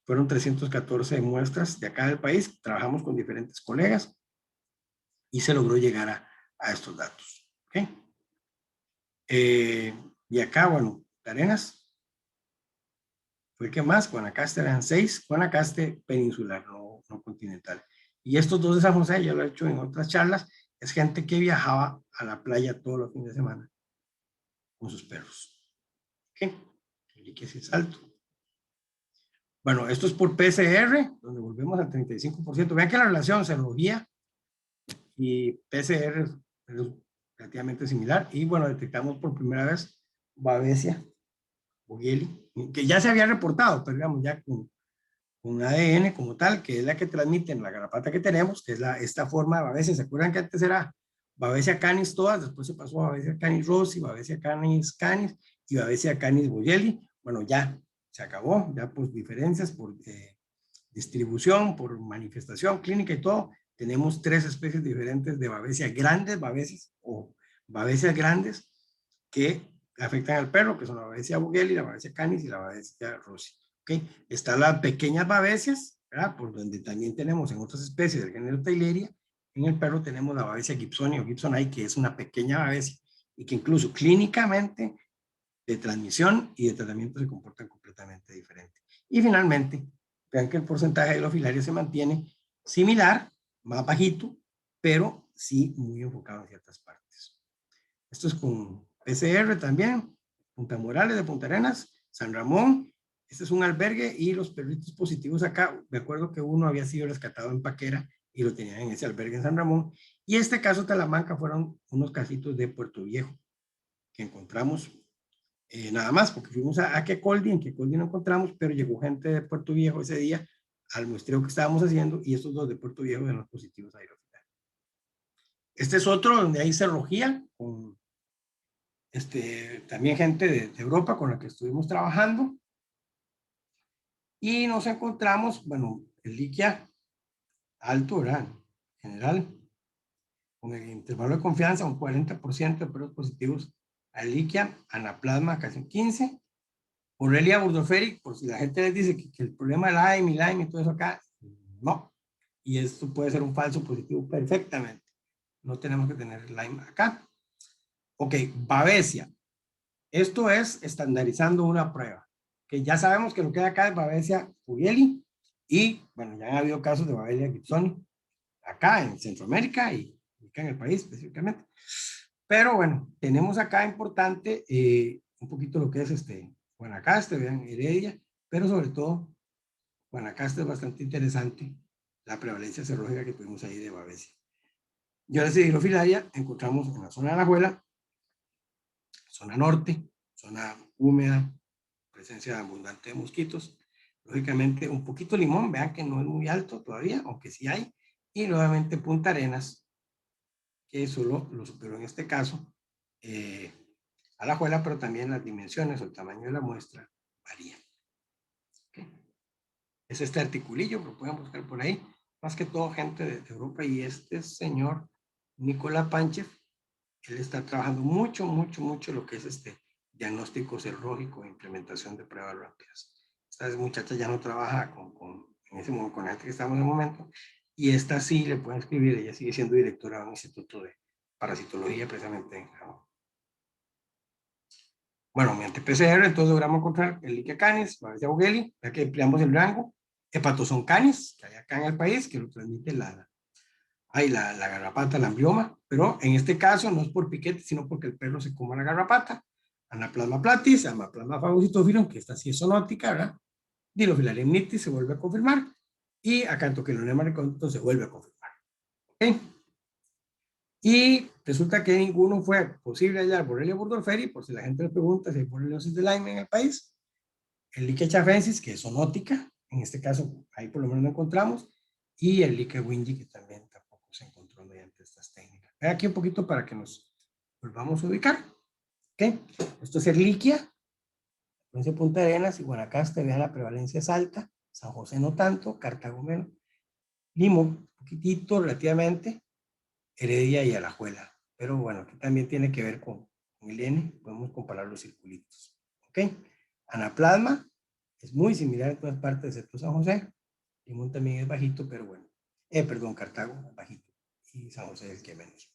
Fueron 314 muestras de acá del país, trabajamos con diferentes colegas y se logró llegar a estos datos. ¿Okay? Y acá, bueno, Arenas, fue que más, Guanacaste eran 6, Guanacaste peninsular, no continental. Y estos dos de San José, ya lo he hecho en otras charlas, es gente que viajaba a la playa todos los fines de semana con sus perros. ¿Ok? Y que sí es alto. Bueno, esto es por PCR, donde volvemos al 35%. Vean que la relación serología y PCR es relativamente similar. Y bueno, detectamos por primera vez Babesia Bugelli, que ya se había reportado, pero digamos ya con ADN como tal, que es la que transmiten la garrapata que tenemos, que es esta forma de Babesia. ¿Se acuerdan que antes era Babesia canis todas? Después se pasó a Babesia canis rossi, Babesia canis canis y Babesia canis bugelli. Bueno, ya se acabó, ya por diferencias, por distribución, por manifestación clínica y todo, tenemos 3 especies diferentes de Babesia grandes, Babesias o Babesias grandes que afectan al perro, que son la Babesia bugelli, la Babesia canis y la Babesia rossi. ¿Okay? Están las pequeñas babesias, ¿verdad? Por donde también tenemos en otras especies del género Theileria. En el perro tenemos la Babesia gibsoni o gibsoni, que es una pequeña babesia y que incluso clínicamente de transmisión y de tratamiento se comportan completamente diferente. Y finalmente, vean que el porcentaje de Dilofilaria se mantiene similar, más bajito, pero sí muy enfocado en ciertas partes. Esto es con PCR también, Punta Morales de Punta Arenas, San Ramón. Este es un albergue y los perritos positivos acá, me acuerdo que uno había sido rescatado en Paquera y lo tenían en ese albergue en San Ramón. Y este caso Talamanca fueron unos casitos de Puerto Viejo que encontramos nada más, porque fuimos a Quecoldi, en Quecoldi no encontramos, pero llegó gente de Puerto Viejo ese día al muestreo que estábamos haciendo y estos dos de Puerto Viejo eran los positivos a Aerofilaria. Este es otro donde hay cerología, con también gente de Europa con la que estuvimos trabajando. Y nos encontramos, bueno, el Ehrlichia alto, ¿verdad? En general, con el intervalo de confianza, un 40% de perros positivos a Ehrlichia, anaplasma casi un 15%, Borrelia burgdorferi, por si la gente les dice que el problema del Lyme y todo eso acá, no. Y esto puede ser un falso positivo perfectamente. No tenemos que tener Lyme acá. Ok, Babesia. Esto es estandarizando una prueba. Que ya sabemos que lo que hay acá es Babesia fugeli y, bueno, ya han habido casos de Babesia gibsoni acá en Centroamérica y acá en el país específicamente. Pero bueno, tenemos acá importante un poquito lo que es Guanacaste, vean, Heredia, pero sobre todo Guanacaste es bastante interesante la prevalencia serológica que tuvimos ahí de Babesia. Y ahora sí, Hydrofilaria encontramos en la zona de Alajuela, zona norte, zona húmeda, presencia abundante de mosquitos. Lógicamente, un poquito limón, vean que no es muy alto todavía, aunque sí hay. Y nuevamente Punta Arenas, que solo lo superó en este caso Alajuela, pero también las dimensiones o el tamaño de la muestra varían. ¿Okay? Es este articulillo, lo pueden buscar por ahí. Más que todo gente de Europa, y este señor Nicolás Panchev, él está trabajando mucho lo que es diagnóstico serológico e implementación de pruebas rápidas. Esta muchacha ya no trabaja en ese momento con la gente que estamos en el momento, y esta sí le pueden escribir, ella sigue siendo directora de un instituto de parasitología precisamente en Japón. Bueno, mediante PCR entonces logramos encontrar el Ehrlichia canis, Babesia fugeli, ya que empleamos el rango, Hepatozón canis, que hay acá en el país, que lo transmite la garrapata, la amblioma, pero en este caso no es por piquete, sino porque el perro se come la garrapata. Anaplasma platis, Anaplasma phagocytophilum, que esta sí es zoonótica, ¿verdad? Dilofilaria imnitis se vuelve a confirmar, y Acanthochelonema recondito se vuelve a confirmar. ¿Ok? Y resulta que ninguno fue posible hallar Borrelia burgdorferi, por si la gente le pregunta si hay borreliosis de Lyme en el país. El Ehrlichia chafensis, que es zoonótica, en este caso ahí por lo menos lo encontramos, y el Ehrlichia wingi, que también tampoco se encontró mediante estas técnicas. Vean aquí un poquito para que nos volvamos a ubicar. ¿Okay? Esto es Ehrlichia, provincia de Punta Arenas y Guanacaste, vean la prevalencia es alta, San José no tanto, Cartago menos, Limón, un poquitito relativamente, Heredia y Alajuela. Pero bueno, aquí también tiene que ver con el N, podemos comparar los circulitos. ¿Ok? Anaplasma es muy similar en todas partes excepto San José. Limón también es bajito, pero bueno. Perdón, Cartago es bajito y San José es el que menos.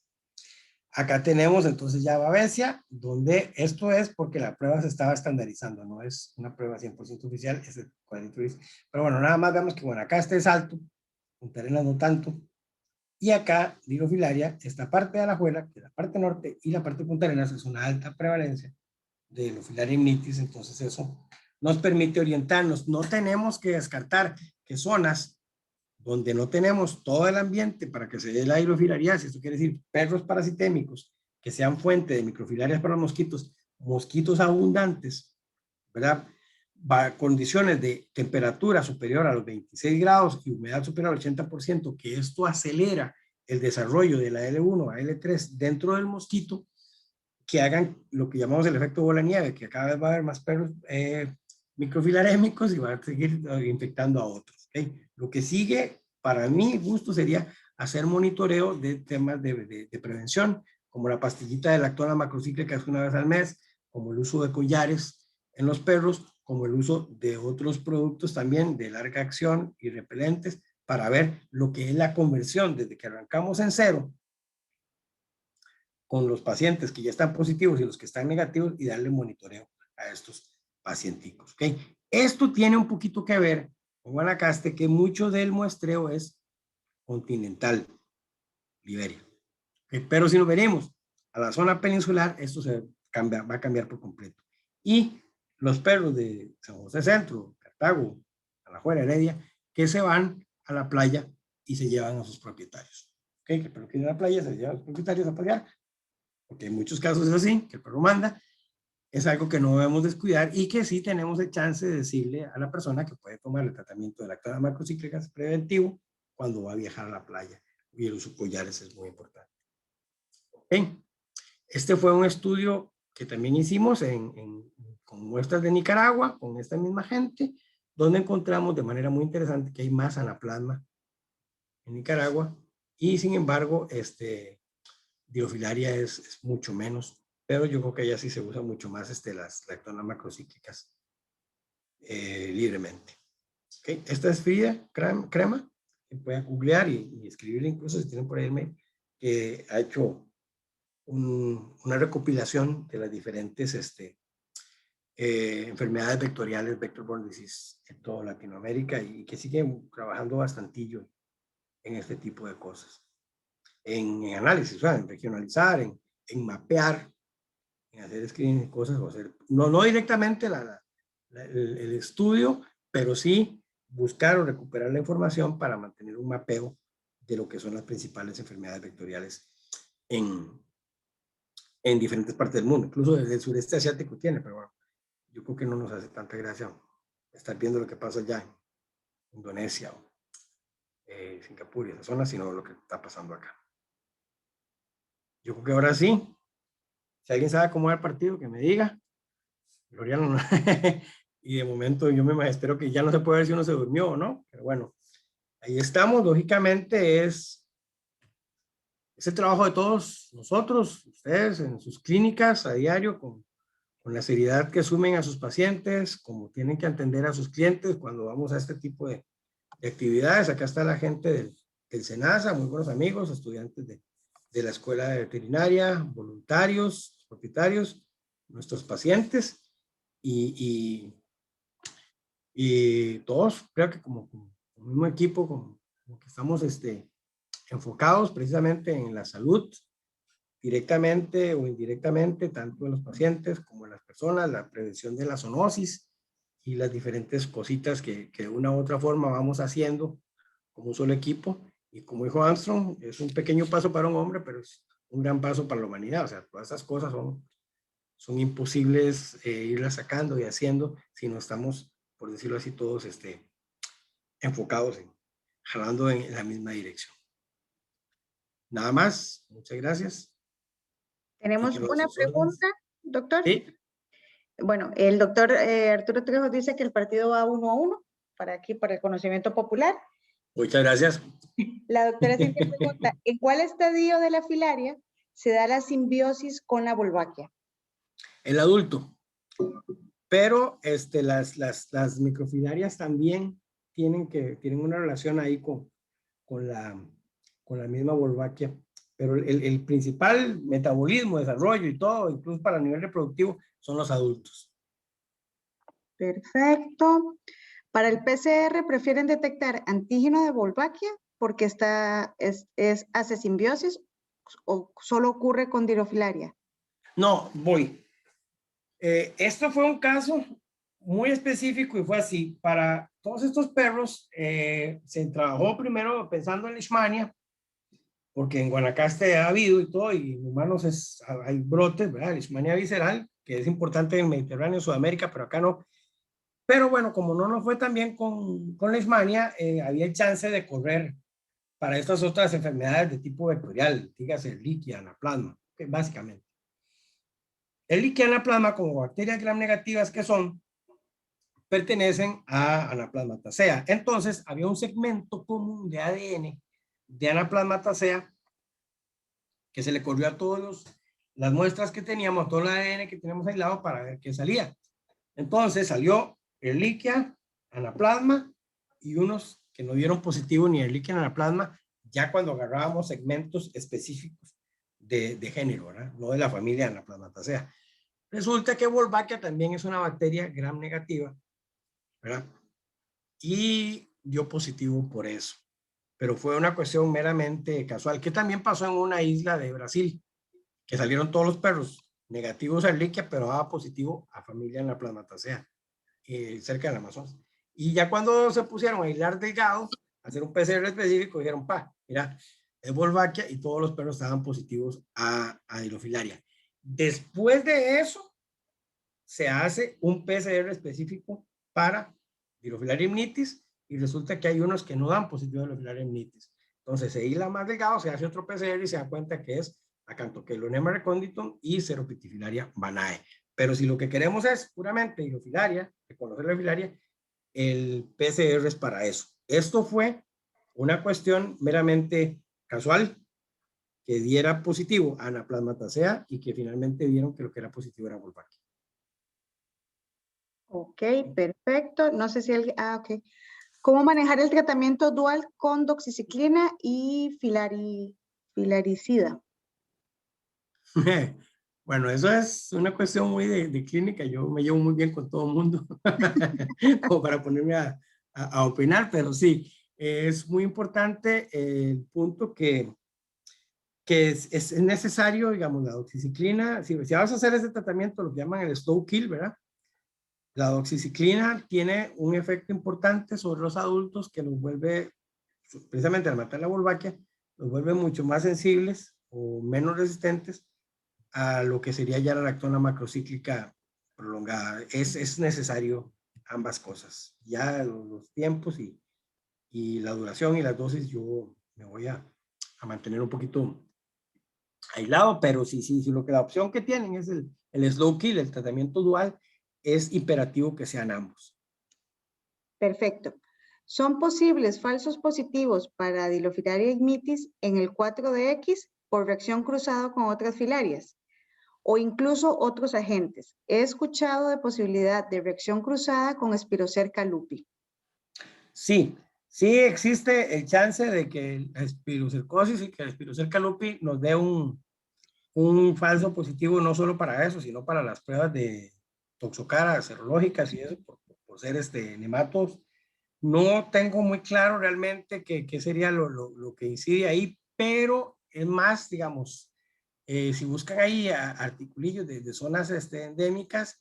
Acá tenemos entonces ya Babesia, donde esto es porque la prueba se estaba estandarizando, no es una prueba 100% oficial, es el cuadrito. Pero bueno, nada más vemos que Guanacaste es alto, Punta Arenas no tanto, y acá, Dilofilaria, esta parte de Alajuela, que es la parte norte, y la parte de Punta Arenas es una alta prevalencia de Dilofilaria imnitis, entonces eso nos permite orientarnos. No tenemos que descartar que zonas donde no tenemos todo el ambiente para que se dé la dirofilariasis, esto quiere decir perros parasitémicos que sean fuente de microfilarias para los mosquitos abundantes, ¿verdad? Condiciones de temperatura superior a los 26 grados y humedad superior al 80%, que esto acelera el desarrollo de la L1 a L3 dentro del mosquito, que hagan lo que llamamos el efecto bola nieve, que cada vez va a haber más perros microfilarémicos y van a seguir infectando a otros. ¿Okay? Lo que sigue, para mi gusto, sería hacer monitoreo de temas de prevención, como la pastillita de lactona macrocíclica una vez al mes, como el uso de collares en los perros, como el uso de otros productos también de larga acción y repelentes, para ver lo que es la conversión desde que arrancamos en cero con los pacientes que ya están positivos y los que están negativos y darle monitoreo a estos pacienticos. ¿Okay? Esto tiene un poquito que ver con Guanacaste, que mucho del muestreo es continental, Liberia. ¿Okay? Pero si nos venimos a la zona peninsular, esto va a cambiar por completo. Y los perros de San José Centro, Cartago, Alajuela, Heredia, que se van a la playa y se llevan a sus propietarios. ¿Okay? Que el perro que viene a la playa se lleva a los propietarios a pasear, porque en muchos casos es así, que el perro manda, es algo que no debemos descuidar y que sí tenemos el chance de decirle a la persona que puede tomar el tratamiento de lactadas macrocíclicas preventivo cuando va a viajar a la playa. Y el uso de collares es muy importante. Okay. Este fue un estudio que también hicimos con muestras de Nicaragua, con esta misma gente, donde encontramos de manera muy interesante que hay más anaplasma en Nicaragua y sin embargo, diofilaria es mucho menos, pero yo creo que allá sí se usa mucho más las lactonas macrocíclicas libremente. Okay. Esta es Frida Crema, que pueden googlear y escribirle incluso si tienen por ahí el mail, que ha hecho una recopilación de las diferentes enfermedades vectoriales, vector-borne disease, en toda Latinoamérica y que siguen trabajando bastantillo en este tipo de cosas. En análisis, ¿verdad? En regionalizar, en mapear, en hacer screening, cosas, o hacer, no directamente el estudio, pero sí buscar o recuperar la información para mantener un mapeo de lo que son las principales enfermedades vectoriales en diferentes partes del mundo, incluso desde el sureste asiático tiene, pero bueno, yo creo que no nos hace tanta gracia estar viendo lo que pasa allá en Indonesia o Singapur y esa zona, sino lo que está pasando acá. Yo creo que ahora sí, si alguien sabe cómo va el partido, que me diga. Gloriano, ¿no? Y de momento yo espero que ya no se puede ver si uno se durmió o no, pero bueno, ahí estamos. Lógicamente es el trabajo de todos nosotros, ustedes en sus clínicas a diario, con la seriedad que asumen a sus pacientes, como tienen que atender a sus clientes cuando vamos a este tipo de actividades. Acá está la gente del SENASA, muy buenos amigos, estudiantes de la escuela de veterinaria, voluntarios, propietarios, nuestros pacientes y todos, creo que como el mismo equipo, como que estamos enfocados precisamente en la salud, directamente o indirectamente, tanto en los pacientes como en las personas, la prevención de la zoonosis y las diferentes cositas que de una u otra forma vamos haciendo como un solo equipo. Y como dijo Armstrong, es un pequeño paso para un hombre, pero es un gran paso para la humanidad. O sea, todas esas cosas son imposibles irlas sacando y haciendo si no estamos, por decirlo así, todos enfocados jalando en la misma dirección. Nada más, muchas gracias. Tenemos una pregunta, doctor. Sí. Bueno, el doctor Arturo Trejo dice que el partido va 1-1 para el conocimiento popular. Muchas gracias. La doctora Cintia pregunta, ¿en cuál estadio de la filaria se da la simbiosis con la Wolbachia? El adulto. Pero las microfilarias también tienen una relación ahí con la misma Wolbachia. Pero el principal metabolismo, desarrollo y todo, incluso para el nivel reproductivo, son los adultos. Perfecto. Para el PCR, ¿prefieren detectar antígeno de Wolbachia porque es acesimbiosis o solo ocurre con Dirofilaria? No, voy. Esto fue un caso muy específico y fue así. Para todos estos perros se trabajó primero pensando en Leishmania, porque en Guanacaste ha habido y todo, y en humanos hay brotes, ¿verdad? Leishmania visceral, que es importante en el Mediterráneo, Sudamérica, pero acá no. Pero bueno, como no nos fue tan bien con Leishmania, había el chance de correr para estas otras enfermedades de tipo vectorial, dígase Ehrlichia, anaplasma, básicamente. Ehrlichia y anaplasma, como bacterias gram negativas que son, pertenecen a Anaplasma tassea. Entonces, había un segmento común de ADN de Anaplasma tassea que se le corrió a todas las muestras que teníamos, todo el ADN que teníamos aislado para ver qué salía. Entonces, salió Ehrlichia, Anaplasma y unos que no dieron positivo ni Ehrlichia ni Anaplasma, ya cuando agarrábamos segmentos específicos de género, ¿verdad? No de la familia Anaplasma tassea. Resulta que Wolbachia también es una bacteria gram negativa, ¿verdad? Y dio positivo por eso. Pero fue una cuestión meramente casual, que también pasó en una isla de Brasil, que salieron todos los perros negativos a Ehrlichia, pero daba positivo a familia Anaplasma tassea, cerca del Amazonas. Y ya cuando se pusieron a aislar delgados, a hacer un PCR específico, dijeron, mira, es Wolbachia, y todos los perros estaban positivos a Dirofilaria. Después de eso, se hace un PCR específico para Dilofilaria ignitis y resulta que hay unos que no dan positivo a Dilofilaria ignitis. Entonces se hila más delgado, se hace otro PCR y se da cuenta que es Acanthocheilonema recondito y Ceropitifilaria vanae. Pero si lo que queremos es puramente Dilofilaria, reconocer la Dilofilaria, el PCR es para eso. Esto fue una cuestión meramente casual, que diera positivo a Anaplasmatacea y que finalmente vieron que lo que era positivo era Wolbachia. Ok, perfecto. No sé si alguien... ok. ¿Cómo manejar el tratamiento dual con doxiciclina y filaricida? Bueno, eso es una cuestión muy de clínica. Yo me llevo muy bien con todo el mundo, como para ponerme a opinar, pero sí, es muy importante el punto que es necesario, digamos, la doxiciclina. Si vas a hacer este tratamiento, lo que llaman el slow kill, ¿verdad? La doxiciclina tiene un efecto importante sobre los adultos que los vuelve, precisamente al matar la Wolbachia, los vuelve mucho más sensibles o menos resistentes a lo que sería ya la lactona macrocíclica prolongada. Es necesario ambas cosas. Ya los tiempos y la duración y las dosis, yo me voy a mantener un poquito aislado, pero sí, lo que la opción que tienen es el slow kill, el tratamiento dual, es imperativo que sean ambos. Perfecto. ¿Son posibles falsos positivos para Dilofilaria ignitis en el 4DX por reacción cruzada con otras filarias o incluso otros agentes? He escuchado de posibilidad de reacción cruzada con Spirocerca lupi. Sí existe el chance de que la espirocercosis y que la Spirocerca lupi nos dé un falso positivo, no solo para eso, sino para las pruebas de toxocara serológicas y eso, por ser nematos. No tengo muy claro realmente qué sería lo que incide ahí, pero es más, digamos, si buscan ahí articulillos de zonas endémicas,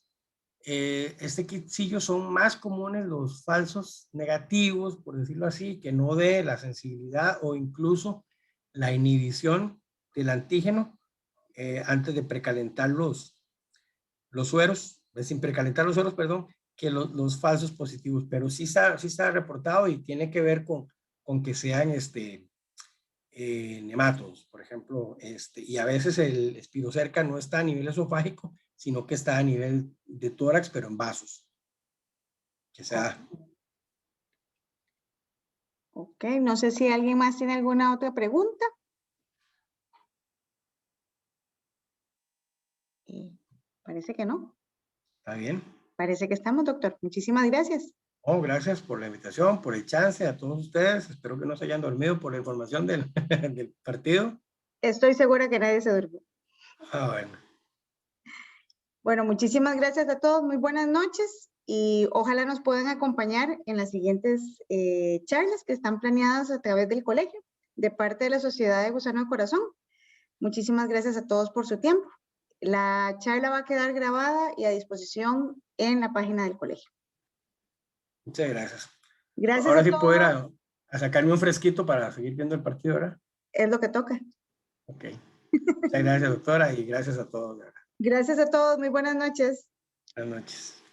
este kitsillo son más comunes los falsos negativos, por decirlo así, que no de la sensibilidad o incluso la inhibición del antígeno antes de precalentar los sueros, sin precalentar los sueros, perdón, que los falsos positivos, pero sí está reportado y tiene que ver con que sean nematodos, por ejemplo, y a veces el espirocerca no está a nivel esofágico, sino que está a nivel de tórax, pero en vasos. Que sea. Ok, no sé si alguien más tiene alguna otra pregunta. Parece que no. ¿Está bien? Parece que estamos, doctor. Muchísimas gracias. Oh, gracias por la invitación, por el chance a todos ustedes. Espero que no se hayan dormido por la información del, del partido. Estoy segura que nadie se durmió. Bueno. Bueno, muchísimas gracias a todos. Muy buenas noches y ojalá nos puedan acompañar en las siguientes charlas que están planeadas a través del colegio de parte de la Sociedad de Gusano de Corazón. Muchísimas gracias a todos por su tiempo. La charla va a quedar grabada y a disposición en la página del colegio. Muchas gracias. Gracias Ahora a sí todos. puedo ir a sacarme un fresquito para seguir viendo el partido, ¿verdad? Es lo que toca. Ok. Muchas gracias, doctora, y gracias a todos. ¿Verdad? Gracias a todos. Muy buenas noches. Buenas noches.